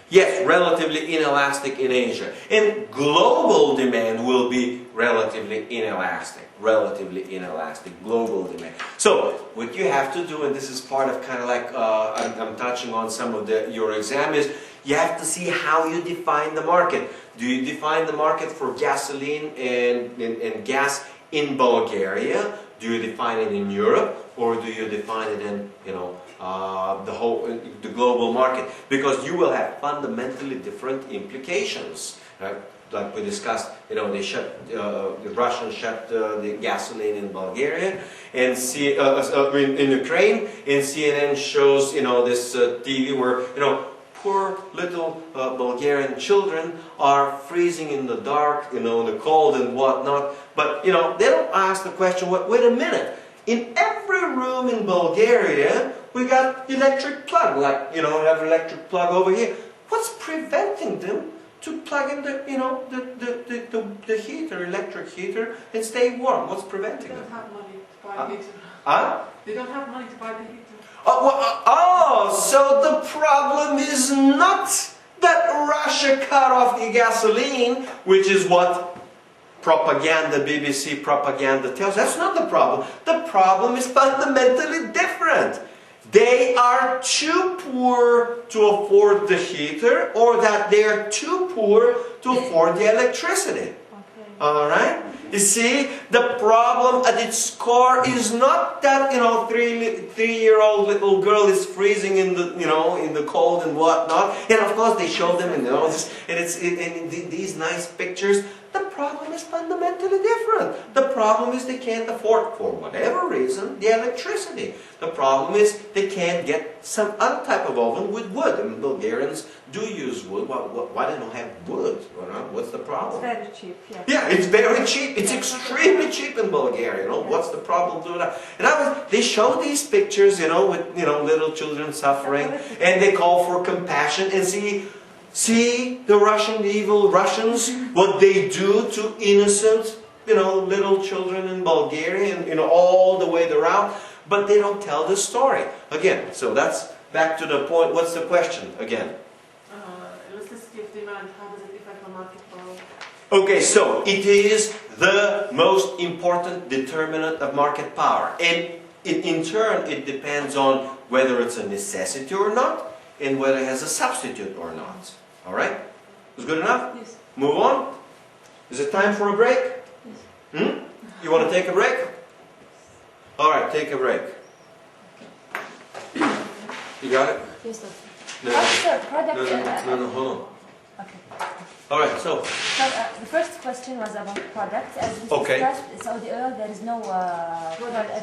Yes, relatively inelastic in Asia. And global demand will be relatively inelastic. relatively inelastic global demand. So what you have to do, and this is part of kind of like I'm touching on some of your exam, is you have to see how you define the market. Do you define the market for gasoline and gas in Bulgaria? Do you define it in Europe, or do you define it in the global market? Because you will have fundamentally different implications. Right? Like we discussed, the Russians shut the gasoline in Bulgaria, and in Ukraine, and CNN shows this TV where poor little Bulgarian children are freezing in the dark, in the cold and whatnot. But they don't ask the question. Wait a minute. In every room in Bulgaria, we got electric plug. Like we have electric plug over here. What's preventing them to plug in the heater, electric heater, and stay warm? What's preventing them? They don't have money to buy the heater. They don't have money to buy the heater. So the problem is not that Russia cut off the gasoline, which is what propaganda, BBC propaganda tells. That's not the problem. The problem is fundamentally different. They are too poor to afford the heater, or that they are too poor to afford the electricity. Okay. All right? You see, the problem at its core is not that three-year-old little girl is freezing in the in the cold and whatnot. And of course, they show them in these nice pictures. The problem is fundamentally different. The problem is they can't afford, for whatever reason, the electricity. The problem is they can't get some other type of oven with wood. And Bulgarians do use wood. Why they don't have wood? What's the problem? It's very cheap, yeah. Yeah, it's very cheap. It's extremely cheap in Bulgaria. What's the problem doing that? And they show these pictures, with little children suffering, and they call for compassion and see the evil Russians, what they do to innocent, little children in Bulgaria, and all the way around, but they don't tell the story. Again, so that's back to the point. What's the question again? Elasticity of demand. How does it affect the market power? Okay, so it is the most important determinant of market power, and in turn, it depends on whether it's a necessity or not, and whether it has a substitute or not. All right? Is good enough? Yes. Move on. Is it time for a break? Yes. You want to take a break? All right, take a break. You got it? Yes, sir. No, What's the product? no, hold on. Okay. All right, so The first question was about products. As we Okay. discussed, Saudi oil, there is no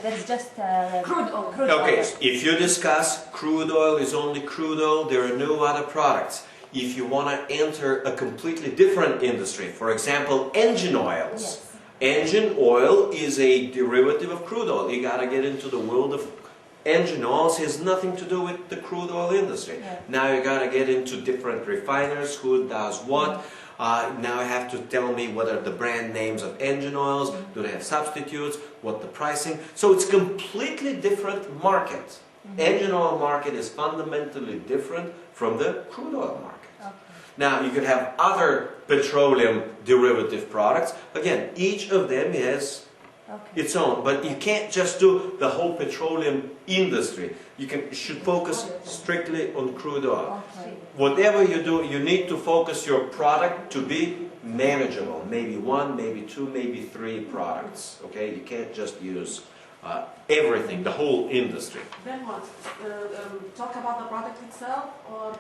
there is just Crude oil. okay, if you discuss crude oil is only crude oil, there are no other products. If you want to enter a completely different industry, for example, engine oils. Yes. Engine oil is a derivative of crude oil. You got to get into the world of engine oils. Has nothing to do with the crude oil industry. Yeah. Now you got to get into different refiners, who does what. Now you have to tell me what are the brand names of engine oils, do they have substitutes, what the pricing. So it's completely different market. Engine oil market is fundamentally different from the crude oil market. Okay. Now you could have other petroleum derivative products. Again, each of them has its own, but you can't just do the whole petroleum industry. You should focus strictly on crude oil. Okay. Whatever you do, you need to focus your product to be manageable. Maybe one, maybe two, maybe three products. Okay, you can't just use everything, the whole industry. Then what? Talk about the product itself, or?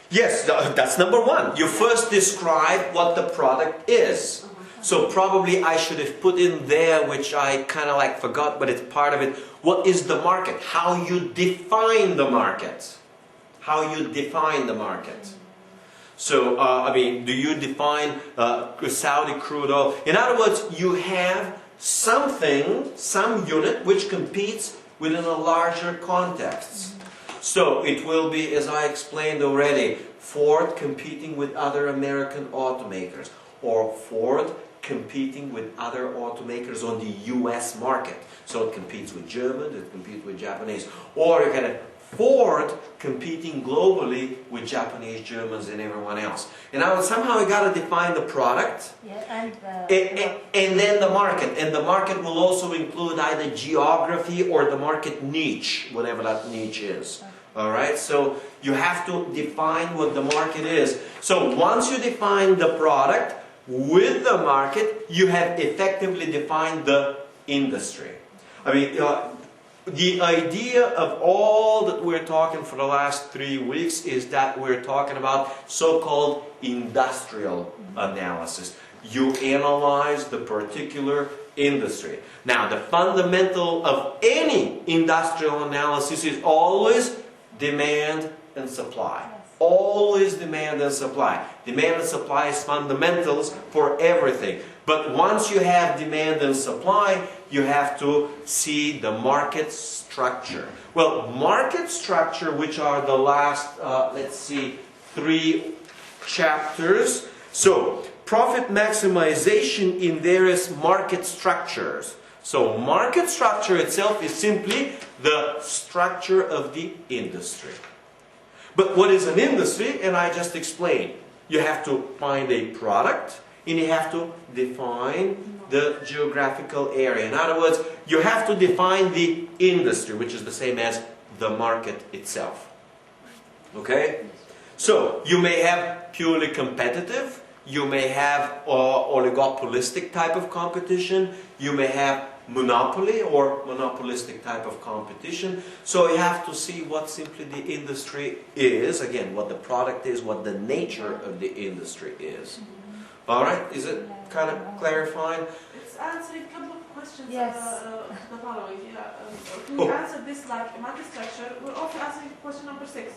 Yes, that's number one. You first describe what the product is. So probably I should have put in there, which I kind of like forgot, but it's part of it. What is the market? How you define the market. How you define the market. So, I mean, do you define Saudi crude oil? In other words, you have something, some unit, which competes within a larger context. So it will be, as I explained already, Ford competing with other American automakers, or Ford competing with other automakers on the US market. So it competes with German, it competes with Japanese. Or you can have Ford competing globally with Japanese, Germans, and everyone else. And now somehow we got to define the product, Yeah, and then the market. And the market will also include either geography or the market niche, whatever that niche is. All right, so you have to define what the market is. So once you define the product with the market, you have effectively defined the industry. I mean, the idea of all that we're talking for the last 3 weeks is that we're talking about so-called industrial analysis. You analyze the particular industry. Now, the fundamental of any industrial analysis is always demand and supply. Always demand and supply. Demand and supply is fundamentals for everything. But once you have demand and supply, you have to see the market structure. Well, market structure, which are the last, let's see, 3 chapters. So, profit maximization in various market structures. So, market structure itself is simply the structure of the industry. But what is an industry? And I just explained. You have to find a product, and you have to define the geographical area. In other words, you have to define the industry, which is the same as the market itself. Okay? So, you may have purely competitive, you may have oligopolistic type of competition, you may have monopoly or monopolistic type of competition. So you have to see what simply the industry is, again, what the product is, what the nature of the industry is. Alright, is it kind of clarifying? It's answering a couple of questions. Yes. The following. We answered this like market structure. We're also answering question number 6.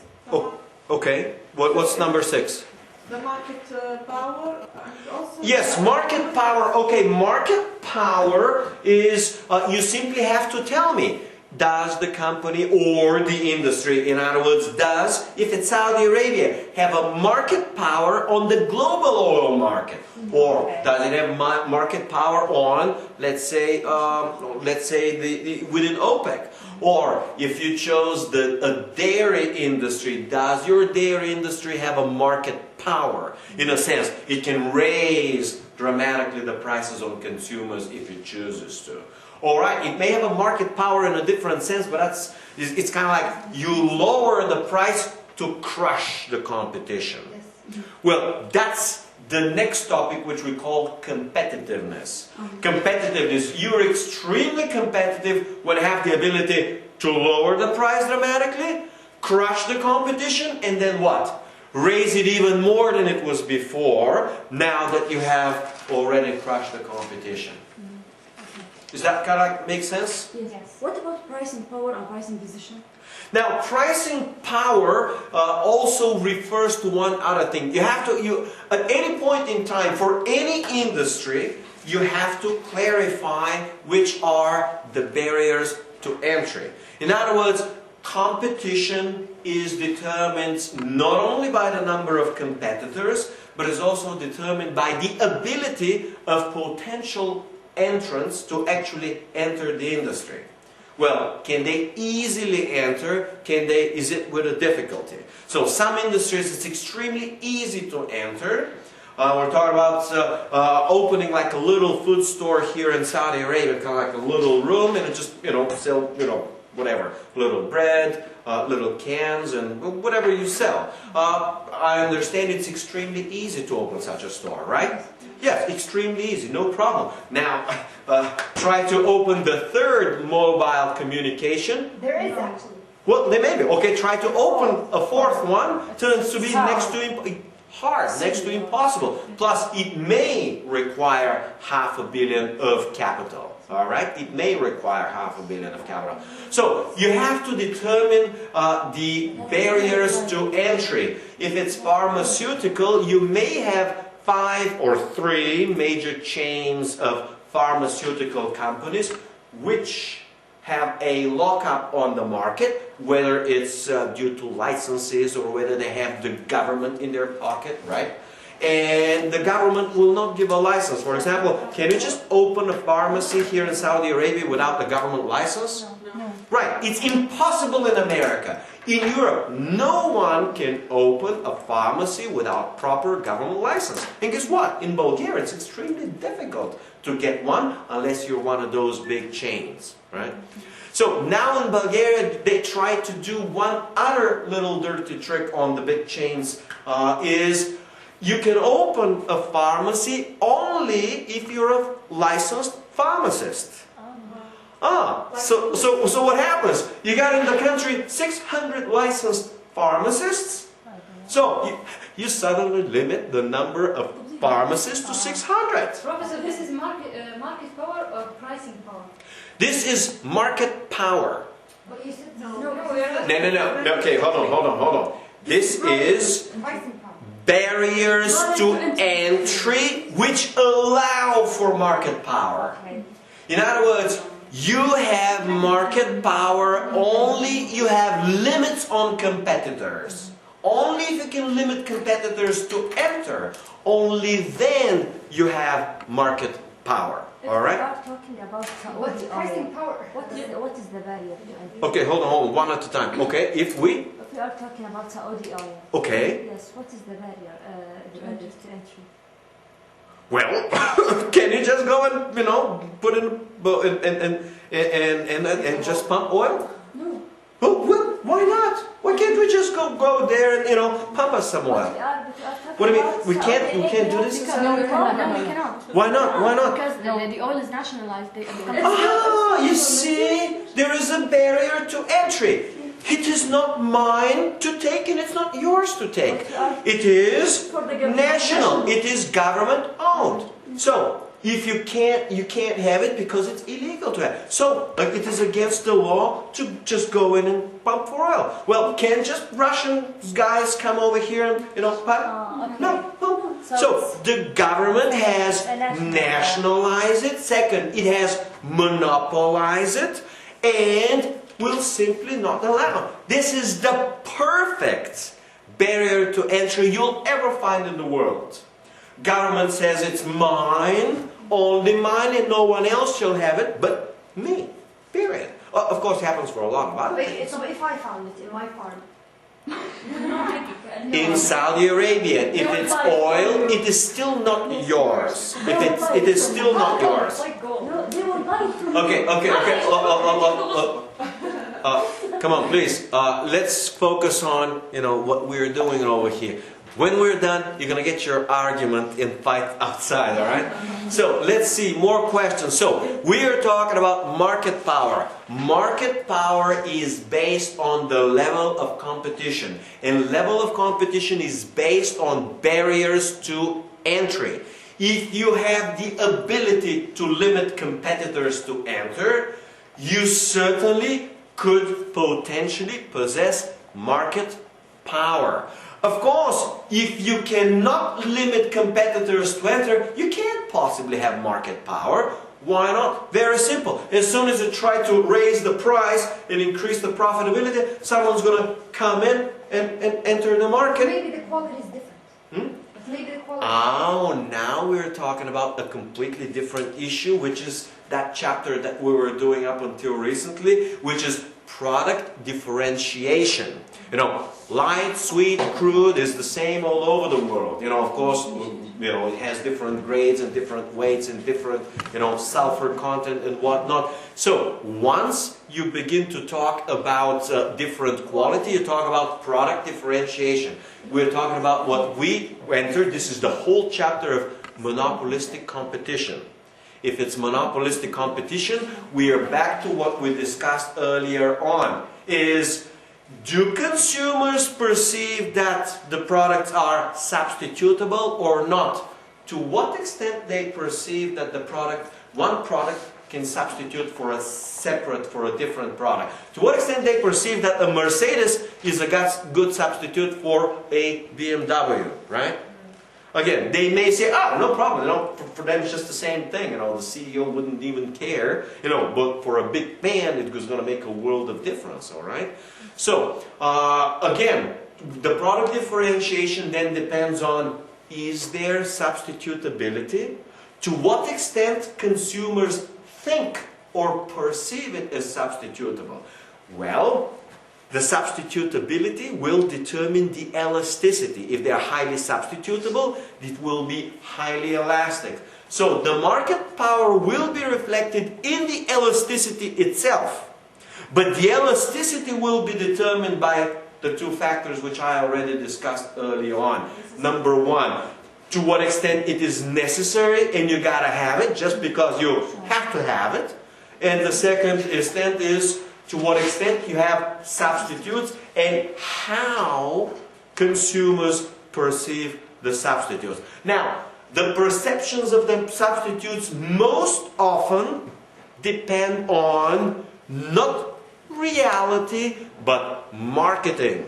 Okay, what's number 6? The market power and also... Yes, market power. Okay, market power is, you simply have to tell me, does the company or the industry, in other words, does, if it's Saudi Arabia, have a market power on the global oil market? Or does it have market power on, let's say within OPEC? Or if you chose a dairy industry, does your dairy industry have a market power? In a sense, it can raise dramatically the prices on consumers if it chooses to. Alright, it may have a market power in a different sense, but it's kind of like you lower the price to crush the competition. Well, that's the next topic, which we call competitiveness. Competitiveness. You're extremely competitive when you have the ability to lower the price dramatically, crush the competition, and then what? Raise it even more than it was before, now that you have already crushed the competition. Does that kind of make sense? Yes. What about pricing power and pricing position? Now, pricing power also refers to one other thing. You have to, at any point in time, for any industry, you have to clarify which are the barriers to entry. In other words, competition is determined not only by the number of competitors, but is also determined by the ability of potential entrants to actually enter the industry. Well, can they easily enter? Is it with a difficulty? So some industries it's extremely easy to enter. We're talking about opening like a little food store here in Saudi Arabia, kind of like a little room, and it just sell whatever, little bread, little cans, and whatever you sell. I understand it's extremely easy to open such a store, right? Yes, extremely easy, no problem. Now, try to open the third mobile communication. There is actually. Well, there may be. Okay, try to open a fourth one. Turns to be next to hard, next to impossible. Plus, it may require $500 million of capital. All right, it may require $500 million of capital. So you have to determine the barriers to entry. If it's pharmaceutical, you may have 5 or 3 major chains of pharmaceutical companies which have a lockup on the market, whether it's due to licenses or whether they have the government in their pocket, right? And the government will not give a license. For example, can you just open a pharmacy here in Saudi Arabia without the government license? No. Right, it's impossible in America. In Europe, no one can open a pharmacy without proper government license. And guess what? In Bulgaria, it's extremely difficult to get one unless you're one of those big chains, right? So now in Bulgaria, they try to do one other little dirty trick on the big chains, is you can open a pharmacy only if you're a licensed pharmacist. So what happens? You got in the country 600 licensed pharmacists. So you suddenly limit the number of pharmacists to 600. Professor, this is market power or pricing power? This is market power. But you said No, No. Okay, hold on. This is pricing power. barriers to entry which allow for market power. In other words, you have market power only, you have limits on competitors. Only if you can limit competitors to enter, only then you have market power. Alright? We are talking about What's pricing power? what is the barrier to entry? Okay, hold on, one at a time. Okay, if we... If we are talking about Saudi oil, Okay. yes, what is the barrier to entry? Well, can you just go and, put in and just pump oil? No. Oh, well, why not? Why can't we just go there and, pump us some oil? What do you mean? We can't do this? No, we cannot. Why not? Why not? Because the oil is nationalized. You see, there is a barrier to entry. It is not mine to take and it's not yours to take. It is national. It is government owned. So, if you can't have it because it's illegal to have it. So, it is against the law to just go in and pump for oil. Well, can just Russian guys come over here and, pump? No. So, the government has nationalized it. Second, it has monopolized it. And will simply not allow. This is the perfect barrier to entry you'll ever find in the world. Government says it's mine, only mine, and no one else shall have it but me. Period. Of course, it happens for a lot of other things. So if I found it in my farm, In Saudi Arabia, if it's oil, it is still not yours. It is still not yours. No, they will buy it from Okay. Come on, please. Let's focus on what we're doing over here. When we're done, you're gonna get your argument and fight outside. All right? So let's see more questions. So we are talking about market power. Market power is based on the level of competition, and level of competition is based on barriers to entry. If you have the ability to limit competitors to enter, you certainly could potentially possess market power. Of course, if you cannot limit competitors to enter, you can't possibly have market power. Why not? Very simple. As soon as you try to raise the price and increase the profitability, someone's going to come in and enter the market. maybe the quality is different. Maybe the quality. Now we're talking about a completely different issue, which is that chapter that we were doing up until recently, which is product differentiation. Light, sweet, crude is the same all over the world. Of course, it has different grades and different weights and different, sulfur content and whatnot. So, once you begin to talk about different quality, you talk about product differentiation. We're talking about what we entered. This is the whole chapter of monopolistic competition. If it's monopolistic competition, we are back to what we discussed earlier on. Do consumers perceive that the products are substitutable or not? To what extent they perceive that one product can substitute for a different product? To what extent they perceive that a Mercedes is a good substitute for a BMW, right? Again, they may say, no problem, for them it's just the same thing, the CEO wouldn't even care, but for a big man it was going to make a world of difference, alright? So, again, the product differentiation then depends on, is there substitutability? To what extent consumers think or perceive it as substitutable? Well, the substitutability will determine the elasticity. If they are highly substitutable, it will be highly elastic. So the market power will be reflected in the elasticity itself. But the elasticity will be determined by the two factors which I already discussed early on. Number one, to what extent it is necessary and you gotta have it just because you have to have it. And the second extent is to what extent you have substitutes and how consumers perceive the substitutes. Now, the perceptions of the substitutes most often depend on not reality but marketing.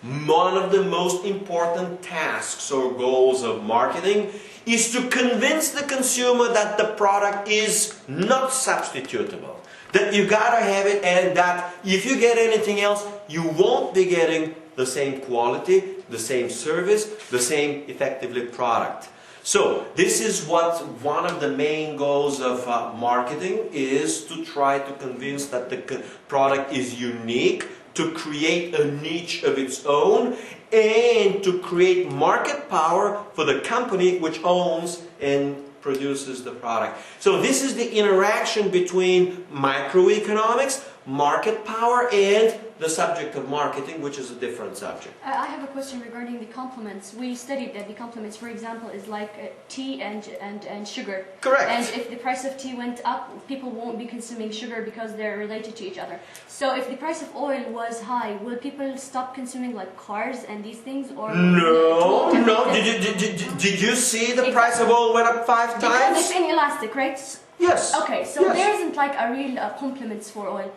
One of the most important tasks or goals of marketing is to convince the consumer that the product is not substitutable. That you gotta have it, and that if you get anything else, you won't be getting the same quality, the same service, the same effectively product. So this is what one of the main goals of marketing is, to try to convince that the product is unique, to create a niche of its own, and to create market power for the company which owns and produces the product. So this is the interaction between microeconomics, market power, and the subject of marketing, which is a different subject. I have a question regarding the complements. We studied that the complements, for example, is like tea and sugar. Correct. And if the price of tea went up, people won't be consuming sugar because they're related to each other. So if the price of oil was high, will people stop consuming like cars and these things? Or No. Did you see the price of oil went up 5 Because times? it's inelastic, right? Yes. Okay, so Yes. there isn't like a real complements for oil.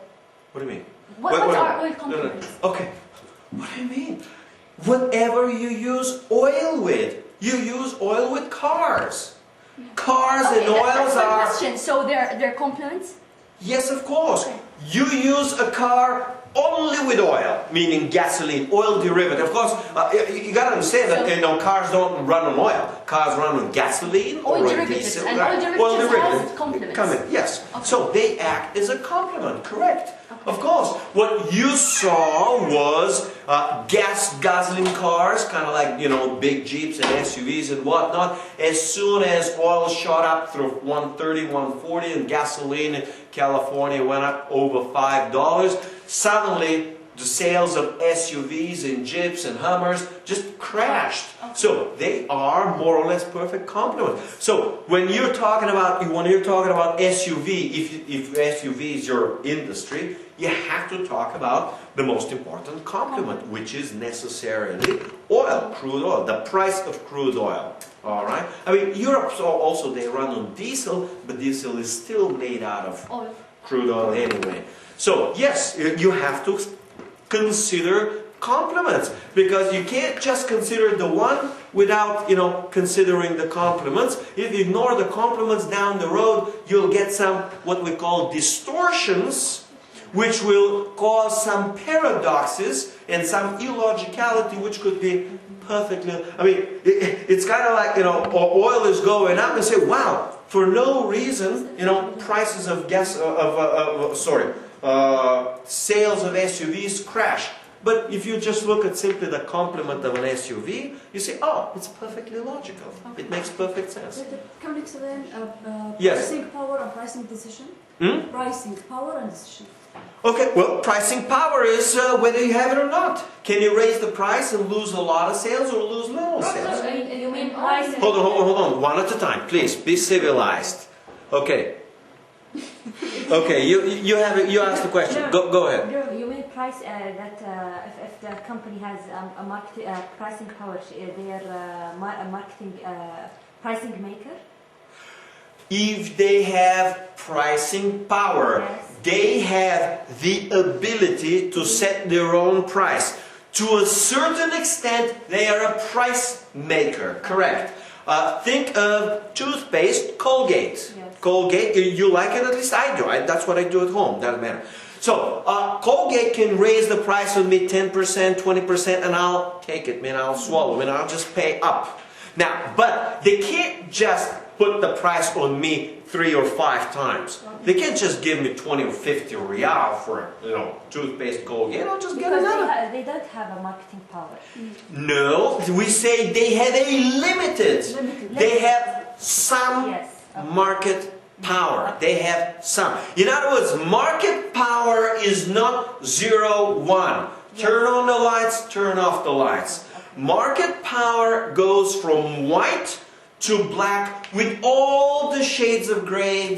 What do you mean? What Wait, are oil no. complements? Okay. What do you mean? Whatever you use oil with. You use oil with cars. Cars and oils that's my are... question. So they're complements? Yes, of course. Okay. You use a car only with oil, meaning gasoline, oil derivative. Of course, you got to understand that cars don't run on oil. Cars run on gasoline Oil or on derivatives. diesel. And Right. oil derivatives has complements. Come in, yes. Okay. So they act as a complement, correct? Okay. Of course. What you saw was gasoline cars, kind of like, big Jeeps and SUVs and whatnot. As soon as oil shot up through 130, 140 and gasoline in California went up over $5, suddenly the sales of SUVs and Jeeps and Hummers just crashed. Okay. So they are more or less perfect complements. So when you're talking about SUV, if SUV is your industry, you have to talk about the most important complement, which is necessarily oil, crude oil, the price of crude oil. All right. I mean, Europe also they run on diesel, but diesel is still made out of Oil. crude oil anyway. So yes, you have to consider complements, because you can't just consider the one without considering the complements. If you ignore the complements down the road, you'll get some what we call distortions, which will cause some paradoxes and some illogicality, which could be perfectly... I mean, it's kind of like, oil is going up and say, wow, for no reason, prices of sales of SUVs crash. But if you just look at simply the complement of an SUV, you say, oh, it's perfectly logical. Okay. It makes perfect sense. Can you explain Yes. pricing power and pricing decision? Pricing power and decision. Okay, well, pricing power is whether you have it or not. Can you raise the price and lose a lot of sales or lose little sales? You mean price? Hold on. One at a time, please. Be civilized. Okay. Okay, you asked the question. Go ahead. You mean price that if the company has a market pricing power, they are a marketing pricing maker? If they have pricing power, Yes. they have the ability to set their own price. To a certain extent, they are a price maker, correct? Think of toothpaste, Colgate. Yes. Colgate, you like it? At least I do. That's what I do at home, doesn't matter. So, Colgate can raise the price with me 10%, 20%, and I'll take it, man. I'll swallow it, and I'll just pay up. Now, but they can't just put the price on me 3 or 5 times. They can't just give me 20 or 50 real for, toothpaste Colgate. I'll just get another. They don't have a marketing power. No, we say they have a limited. They have some market power. They have some. In other words, market power is not 0, 1. Turn on the lights, turn off the lights. Market power goes from white to black with all the shades of gray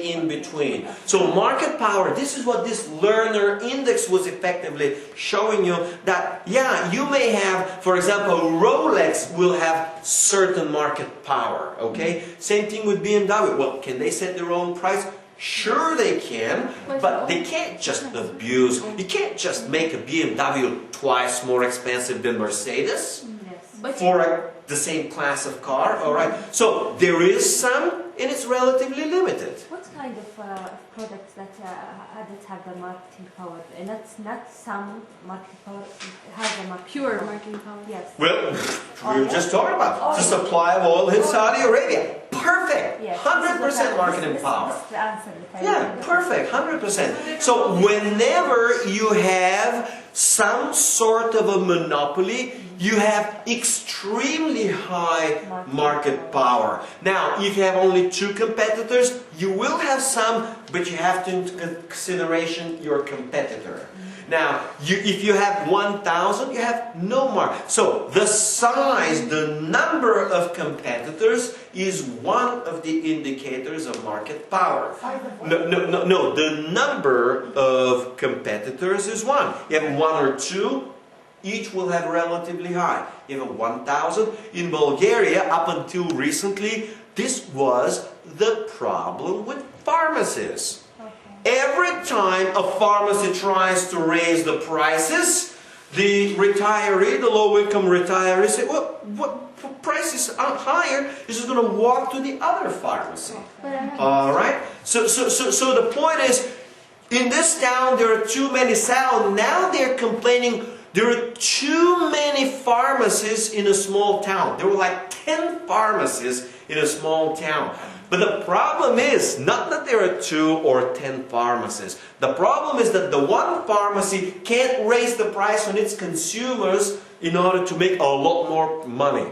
in between. So market power, this is what this Lerner Index was effectively showing you, that yeah, you may have, for example, Rolex will have certain market power, okay? Same thing with BMW. Well, can they set their own price? Sure they can, but they can't just abuse. You can't just make a BMW twice more expensive than Mercedes for the same class of car, all right? So there is some, and it's relatively limited. What kind of products that have the marketing power? Not some marketing power, has a Pure marketing power. Yes. Well, we were just talking about the supply of oil in Saudi Arabia. Perfect. 100% marketing power. This is the answer. Yeah, perfect. 100%. So whenever you have some sort of a monopoly, you have extremely high market power. Now, if you have only 2 competitors, you will have some, but you have to take into consideration your competitor. Now, if you have 1,000, you have no market. So the size, the number of competitors is one of the indicators of market power. No. The number of competitors is one. You have 1 or 2, each will have relatively high. You have 1,000. In Bulgaria, up until recently, this was the problem with pharmacies. Every time a pharmacy tries to raise the prices, the retiree, the low-income retiree, say, well, what price is higher? He's just going to walk to the other pharmacy. All right? So the point is, in this town, there are too many sales. Now they're complaining there are too many pharmacies in a small town. There were like 10 pharmacies in a small town. But the problem is not that there are 2 or 10 pharmacies. The problem is that the one pharmacy can't raise the price on its consumers in order to make a lot more money.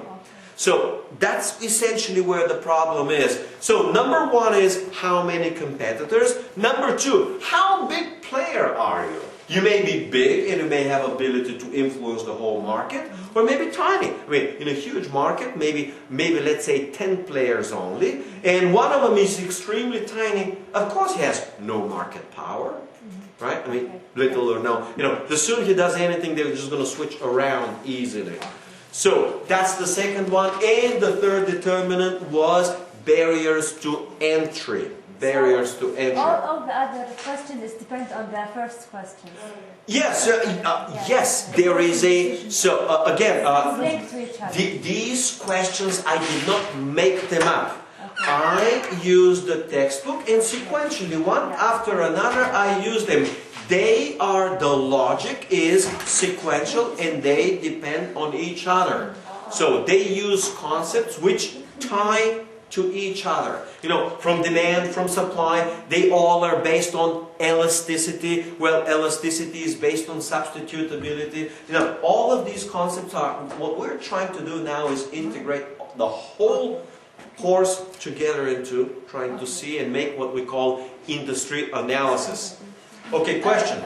So that's essentially where the problem is. So number 1 is how many competitors. Number 2, how big player are you? You may be big and you may have ability to influence the whole market, or maybe tiny. I mean, in a huge market, maybe let's say 10 players only, and one of them is extremely tiny. Of course, he has no market power, right? I mean, little or no. The sooner he does anything, they're just going to switch around easily. So that's the second one, and the third determinant was barriers to entry. Barriers to entry. All the other questions depend on the first question. Yes, yes, there is a. So again, linked to each other. These questions I did not make them up. Okay. I used the textbook and sequentially, one after another, I use them. The logic is sequential and they depend on each other. So they use concepts which tie to each other. From demand, from supply, they all are based on elasticity. Well, elasticity is based on substitutability. All of these concepts are, what we're trying to do now is integrate the whole course together into trying to see and make what we call industry analysis. Okay, question.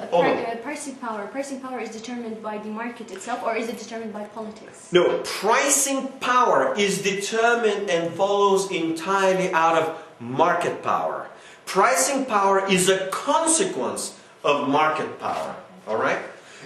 Pricing power. Pricing power is determined by the market itself, or is it determined by politics? No, pricing power is determined and follows entirely out of market power. Pricing power is a consequence of market power. All right?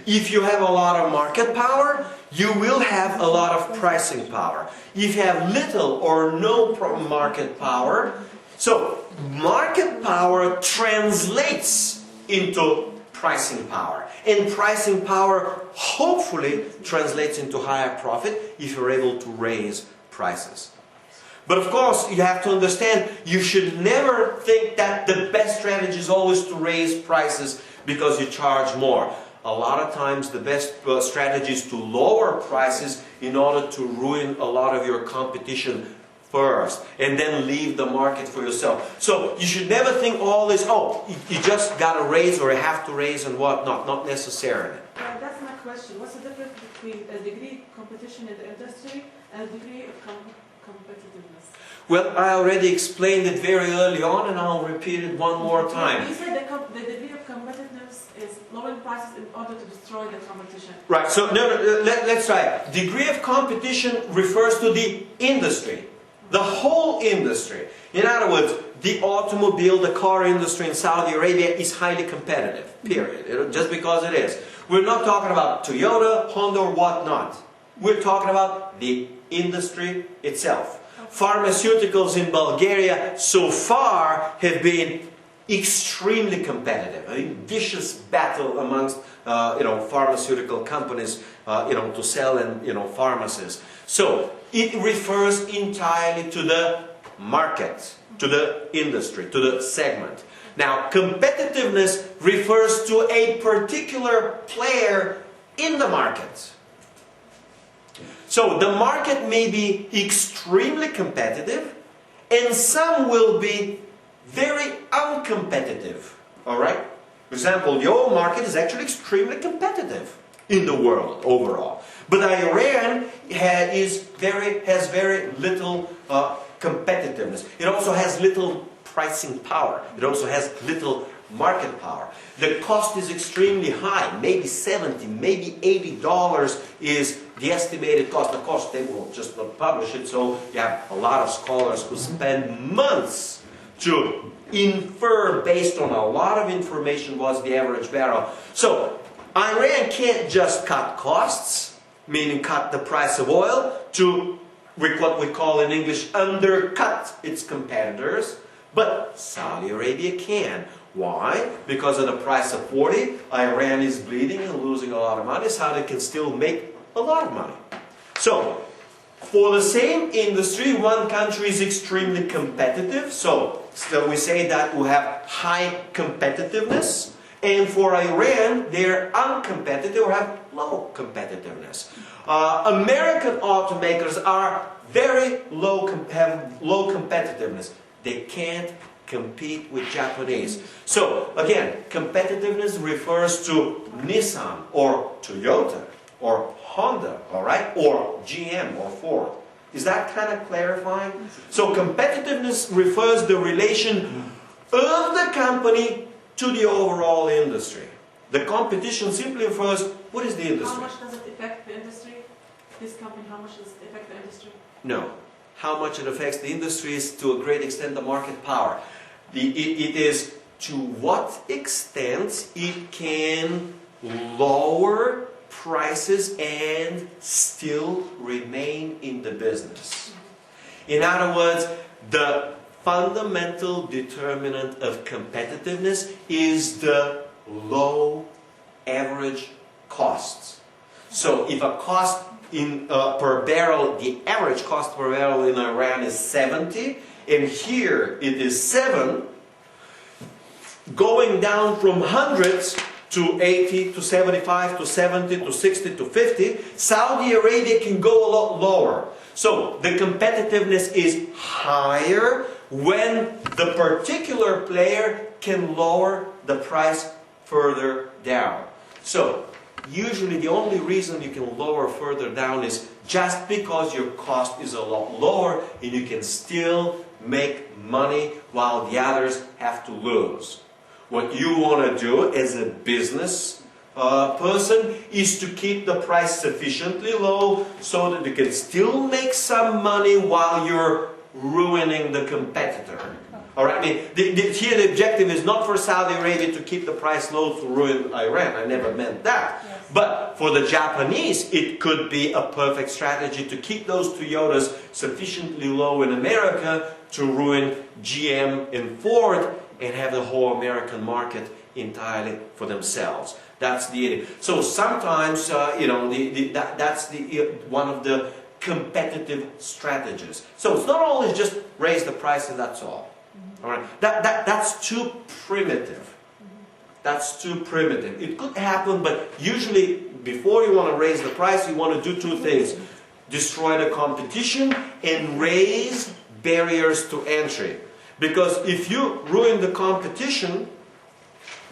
If you have a lot of market power, you will have a lot of pricing power. If you have little or no market power, so market power translates into pricing power. And pricing power hopefully translates into higher profit if you're able to raise prices. But of course, you have to understand, you should never think that the best strategy is always to raise prices because you charge more. a lot of times the best strategy is to lower prices in order to ruin a lot of your competition first, and then leave the market for yourself. So you should never think all this, oh, you just got to raise or you have to raise and whatnot. Not necessarily. That's my question. What's the difference between a degree of competition in the industry and a degree of competitiveness? Well, I already explained it very early on, and I'll repeat it one more time. You said the degree of competitiveness is lowering prices in order to destroy the competition. Right, so let's try it. Degree of competition refers to the industry. The whole industry. In other words, the automobile, the car industry in Saudi Arabia is highly competitive, period. Just because it is. We're not talking about Toyota, Honda, or whatnot. We're talking about the industry itself. Pharmaceuticals in Bulgaria so far have been extremely competitive. A vicious battle amongst pharmaceutical companies to sell and pharmacies. So it refers entirely to the market, to the industry, to the segment. Now, competitiveness refers to a particular player in the market. So the market may be extremely competitive, and some will be very uncompetitive. All right? For example, the oil market is actually extremely competitive in the world overall. But Iran has very little competitiveness. It also has little pricing power. It also has little market power. The cost is extremely high. Maybe $70, maybe $80 is the estimated cost. Of course, they will just not publish it, so you have a lot of scholars who spend months to infer based on a lot of information what's the average barrel. So, Iran can't just cut costs, meaning cut the price of oil, to what we call in English undercut its competitors, but Saudi Arabia can. Why? Because at the price of 40, Iran is bleeding and losing a lot of money. Saudi can still make a lot of money. So, for the same industry, one country is extremely competitive. So we say that we have high competitiveness. And for Iran, they're uncompetitive or have low competitiveness. American automakers are very low, have low competitiveness. They can't compete with Japanese. So again, competitiveness refers to Nissan or Toyota or Honda, all right, or GM or Ford. Is that kind of clarifying? So competitiveness refers to the relation of the company to the overall industry. The competition simply refers, what is the industry? How much does it affect the industry? This company, how much does it affect the industry? No. How much it affects the industry is to a great extent the market power. It is to what extent it can lower prices and still remain in the business. In other words, the fundamental determinant of competitiveness is the low average costs. So if a cost per barrel, the average cost per barrel in Iran is 70, and here it is 7, going down from hundreds to 80 to 75 to 70 to 60 to 50, Saudi Arabia can go a lot lower. So the competitiveness is higher when the particular player can lower the price further down. So usually the only reason you can lower further down is just because your cost is a lot lower and you can still make money while the others have to lose. What you want to do as a business person is to keep the price sufficiently low so that you can still make some money while you're ruining the competitor. Alright, I mean, here the objective is not for Saudi Arabia to keep the price low to ruin Iran. I never meant that. Yes. But for the Japanese, it could be a perfect strategy to keep those Toyotas sufficiently low in America to ruin GM and Ford and have the whole American market entirely for themselves. That's the idea. So sometimes, that's one of the competitive strategies. So it's not always just raise the price and that's all. All right, that's too primitive. that's too primitive. It could happen, but usually before you want to raise the price, you want to do two things. Destroy the competition and raise barriers to entry. Because if you ruin the competition,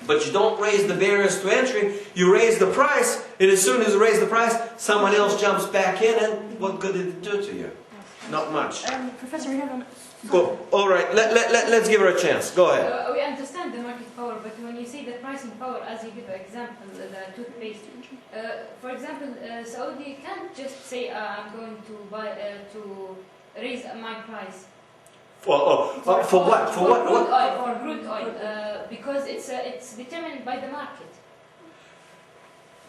but you don't raise the barriers to entry, you raise the price, and as soon as you raise the price, someone else jumps back in, and what good did it do to you? Not much. Professor, we have a... Go. All right, let's give her a chance. Go ahead. We understand the market power, but when you say the pricing power, as you give an example, the toothpaste, for example, Saudi can't just say, I'm going to buy, to raise my price. For what? For what? For crude oil, because it's determined by the market.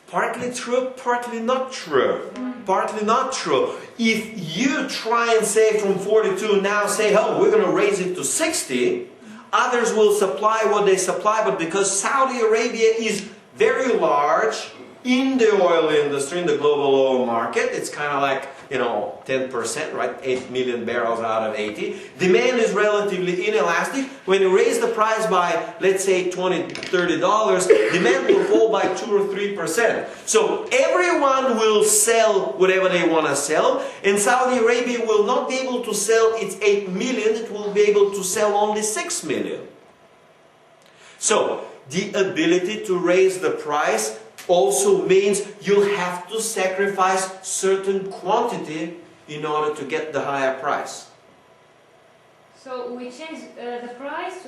Partly true, partly not true. Partly not true. If you try and say from 42 now, say, oh, we're going to raise it to 60, others will supply what they supply, but because Saudi Arabia is very large in the oil industry, in the global oil market, it's kind of like, 10%, right? 8 million barrels out of 80. Demand is relatively inelastic. When you raise the price by, let's say, $20, $30, demand will fall by 2 or 3%. So everyone will sell whatever they want to sell, and Saudi Arabia will not be able to sell its 8 million, it will be able to sell only 6 million. So the ability to raise the price also means you'll have to sacrifice certain quantity in order to get the higher price. So we change the price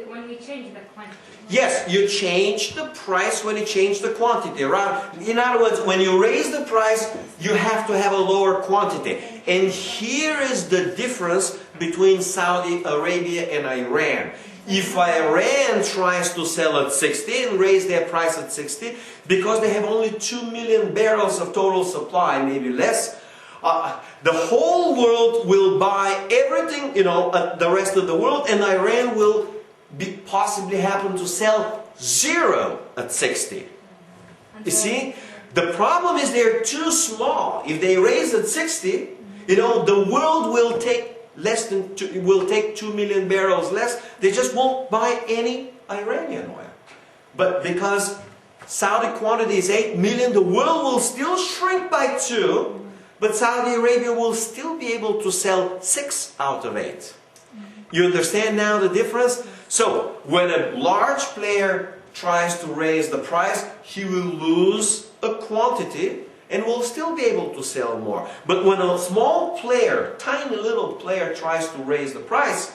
when we change the quantity. Yes, you change the price when you change the quantity. Right? In other words, when you raise the price, you have to have a lower quantity. And here is the difference between Saudi Arabia and Iran. If Iran tries to sell at 60 and raise their price at 60, because they have only 2 million barrels of total supply, maybe less, the whole world will buy everything, the rest of the world, and Iran will possibly happen to sell 0 at 60. You see? The problem is they're too small. If they raise at 60, the world will take take 2 million barrels less. They just won't buy any Iranian oil. But because Saudi quantity is 8 million, the world will still shrink by 2, but Saudi Arabia will still be able to sell 6 out of 8. You understand now the difference? So, when a large player tries to raise the price, he will lose a quantity and will still be able to sell more. But when a small player, tiny little player, tries to raise the price,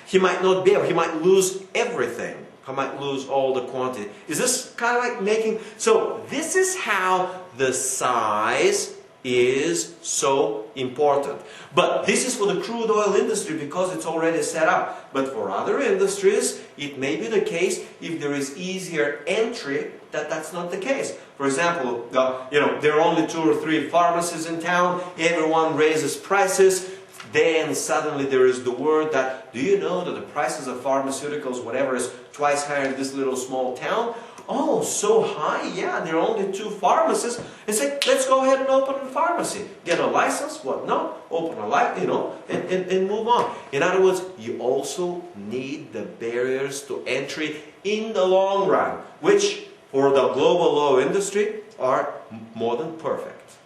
he might not be able, he might lose everything. He might lose all the quantity. Is this kind of like making... So this is how the size is so important. But this is for the crude oil industry because it's already set up. But for other industries, it may be the case if there is easier entry that that's not the case. For example, there are only 2 or 3 pharmacies in town, everyone raises prices, then suddenly there is the word that, do you know that the prices of pharmaceuticals, whatever, is twice higher in this little small town? Oh, so high? Yeah, there are only 2 pharmacies. And say, let's go ahead and open a pharmacy. Get a license, what not? Open a license, and move on. In other words, you also need the barriers to entry in the long run, which for the global oil industry are more than perfect.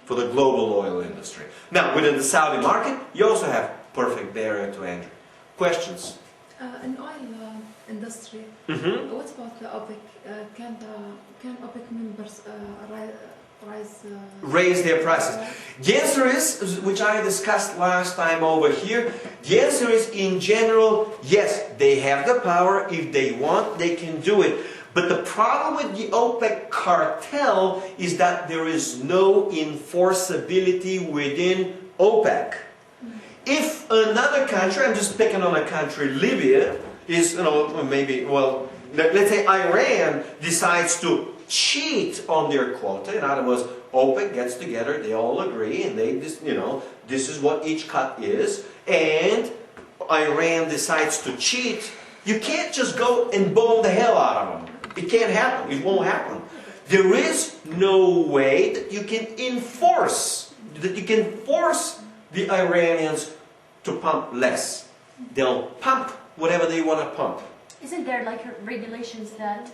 For the global oil industry. Now, within the Saudi market, you also have perfect barrier to entry. Questions? In oil industry, what about the OPEC? Can OPEC members raise their prices? The answer is, which I discussed last time over here, the answer is in general, yes, they have the power. If they want, they can do it. But the problem with the OPEC cartel is that there is no enforceability within OPEC. If another country, I'm just picking on a country, Libya, is, maybe, well, let's say Iran decides to cheat on their quota. In other words, OPEC gets together, they all agree, and they just, this is what each cut is, and Iran decides to cheat. You can't just go and bomb the hell out of them. It can't happen. It won't happen. There is no way that you can force the Iranians to pump less. They'll pump whatever they want to pump. Isn't there like regulations that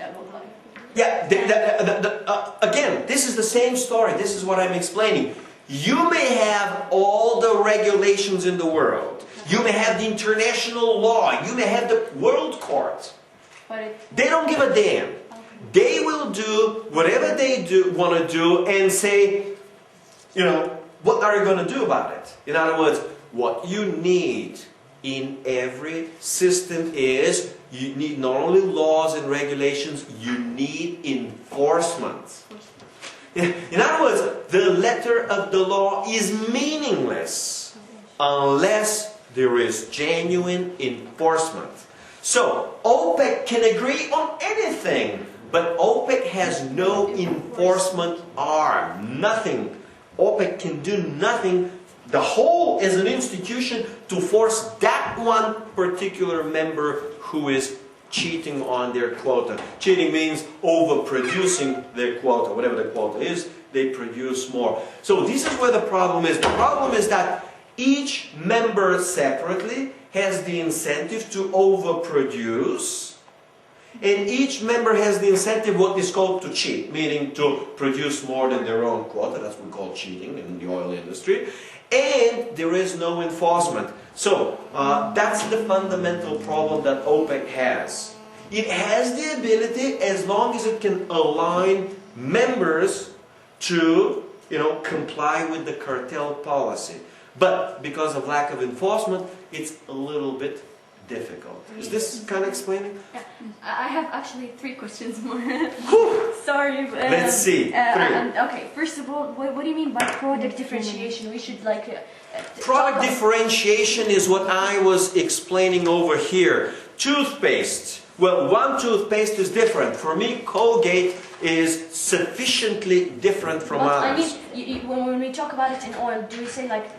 Yeah, again, this is the same story. This is what I'm explaining. You may have all the regulations in the world. You may have the international law. You may have the world court. They don't give a damn. They will do whatever they want to do and say, you know, what are you going to do about it? In other words, what you need in every system is, you need not only laws and regulations, you need enforcement. In other words, the letter of the law is meaningless unless there is genuine enforcement. So, OPEC can agree on anything, but OPEC has no enforcement arm. Nothing. OPEC can do nothing, the whole as an institution, to force that one particular member who is cheating on their quota. Cheating means overproducing their quota. Whatever the quota is, they produce more. So this is where the problem is. The problem is that each member separately has the incentive to overproduce, and each member has the incentive, what is called, to cheat, meaning to produce more than their own quota. That's what we call cheating in the oil industry. And there is no enforcement. So, that's the fundamental problem that OPEC has. It has the ability, as long as it can align members to, you know, comply with the cartel policy. But because of lack of enforcement, it's a little bit difficult. Is this kind of explaining? Yeah. I have actually 3 questions more. Sorry. Let's see. 3. Okay, first of all, what do you mean by product differentiation? We should like... Product differentiation is what I was explaining over here. Toothpaste. Well, one toothpaste is different. For me, Colgate is sufficiently different from others. I mean, when we talk about it in oil, do we say like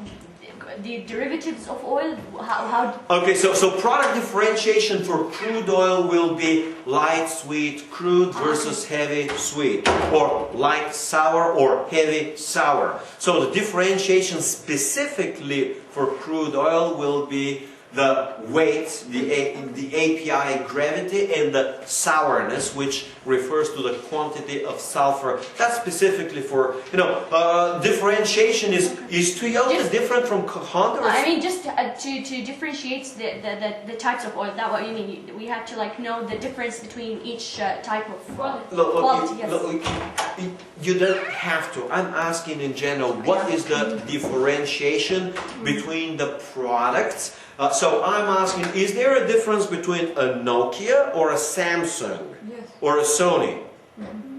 the derivatives of oil? How? Okay, so product differentiation for crude oil will be light sweet crude versus heavy sweet, or light sour or heavy sour. So the differentiation specifically for crude oil will be the weight, the API gravity, and the sourness, which refers to the quantity of sulfur. That's specifically for, you know, differentiation is Toyota different from Honda? I mean, just to differentiate the types of oil. That's what you mean. We have to like know the difference between each type of quality. Yes. You don't have to. I'm asking in general, what is the differentiation between the products? So I'm asking, is there a difference between a Nokia or a Samsung? Yes. Or a Sony?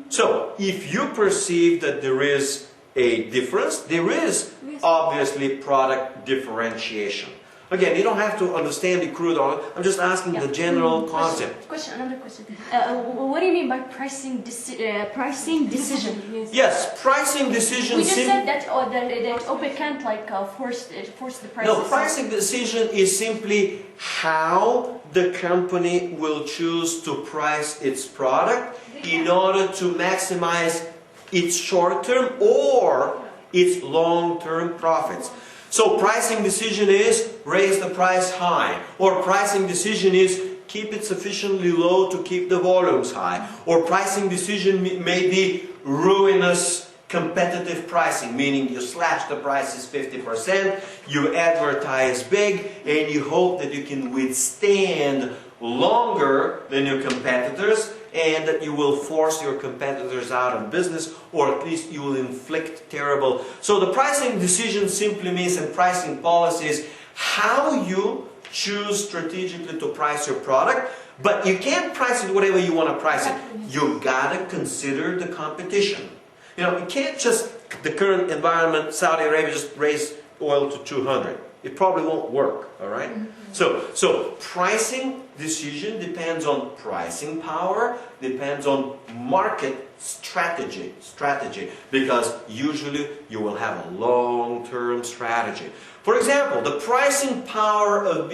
So if you perceive that there is a difference, there is obviously product differentiation. Again, you don't have to understand the crude oil. I'm just asking the general concept. Another question. What do you mean by pricing decision? Yes, pricing decision. We just said that OPEC can't like force the prices. No, pricing decision is simply how the company will choose to price its product in order to maximize its short-term or its long-term profits. So pricing decision is raise the price high, or pricing decision is keep it sufficiently low to keep the volumes high, or pricing decision may be ruinous competitive pricing, meaning you slash the prices 50%, you advertise big, and you hope that you can withstand longer than your competitors, and that you will force your competitors out of business, or at least you will inflict terrible. So the pricing decision simply means, and pricing policy is how you choose strategically to price your product, but you can't price it whatever you want to price it. You gotta consider the competition. You know, you can't just, the current environment, Saudi Arabia just raise oil to 200. It probably won't work, all right? So pricing decision depends on pricing power, depends on market strategy, because usually you will have a long-term strategy. For example, the pricing power of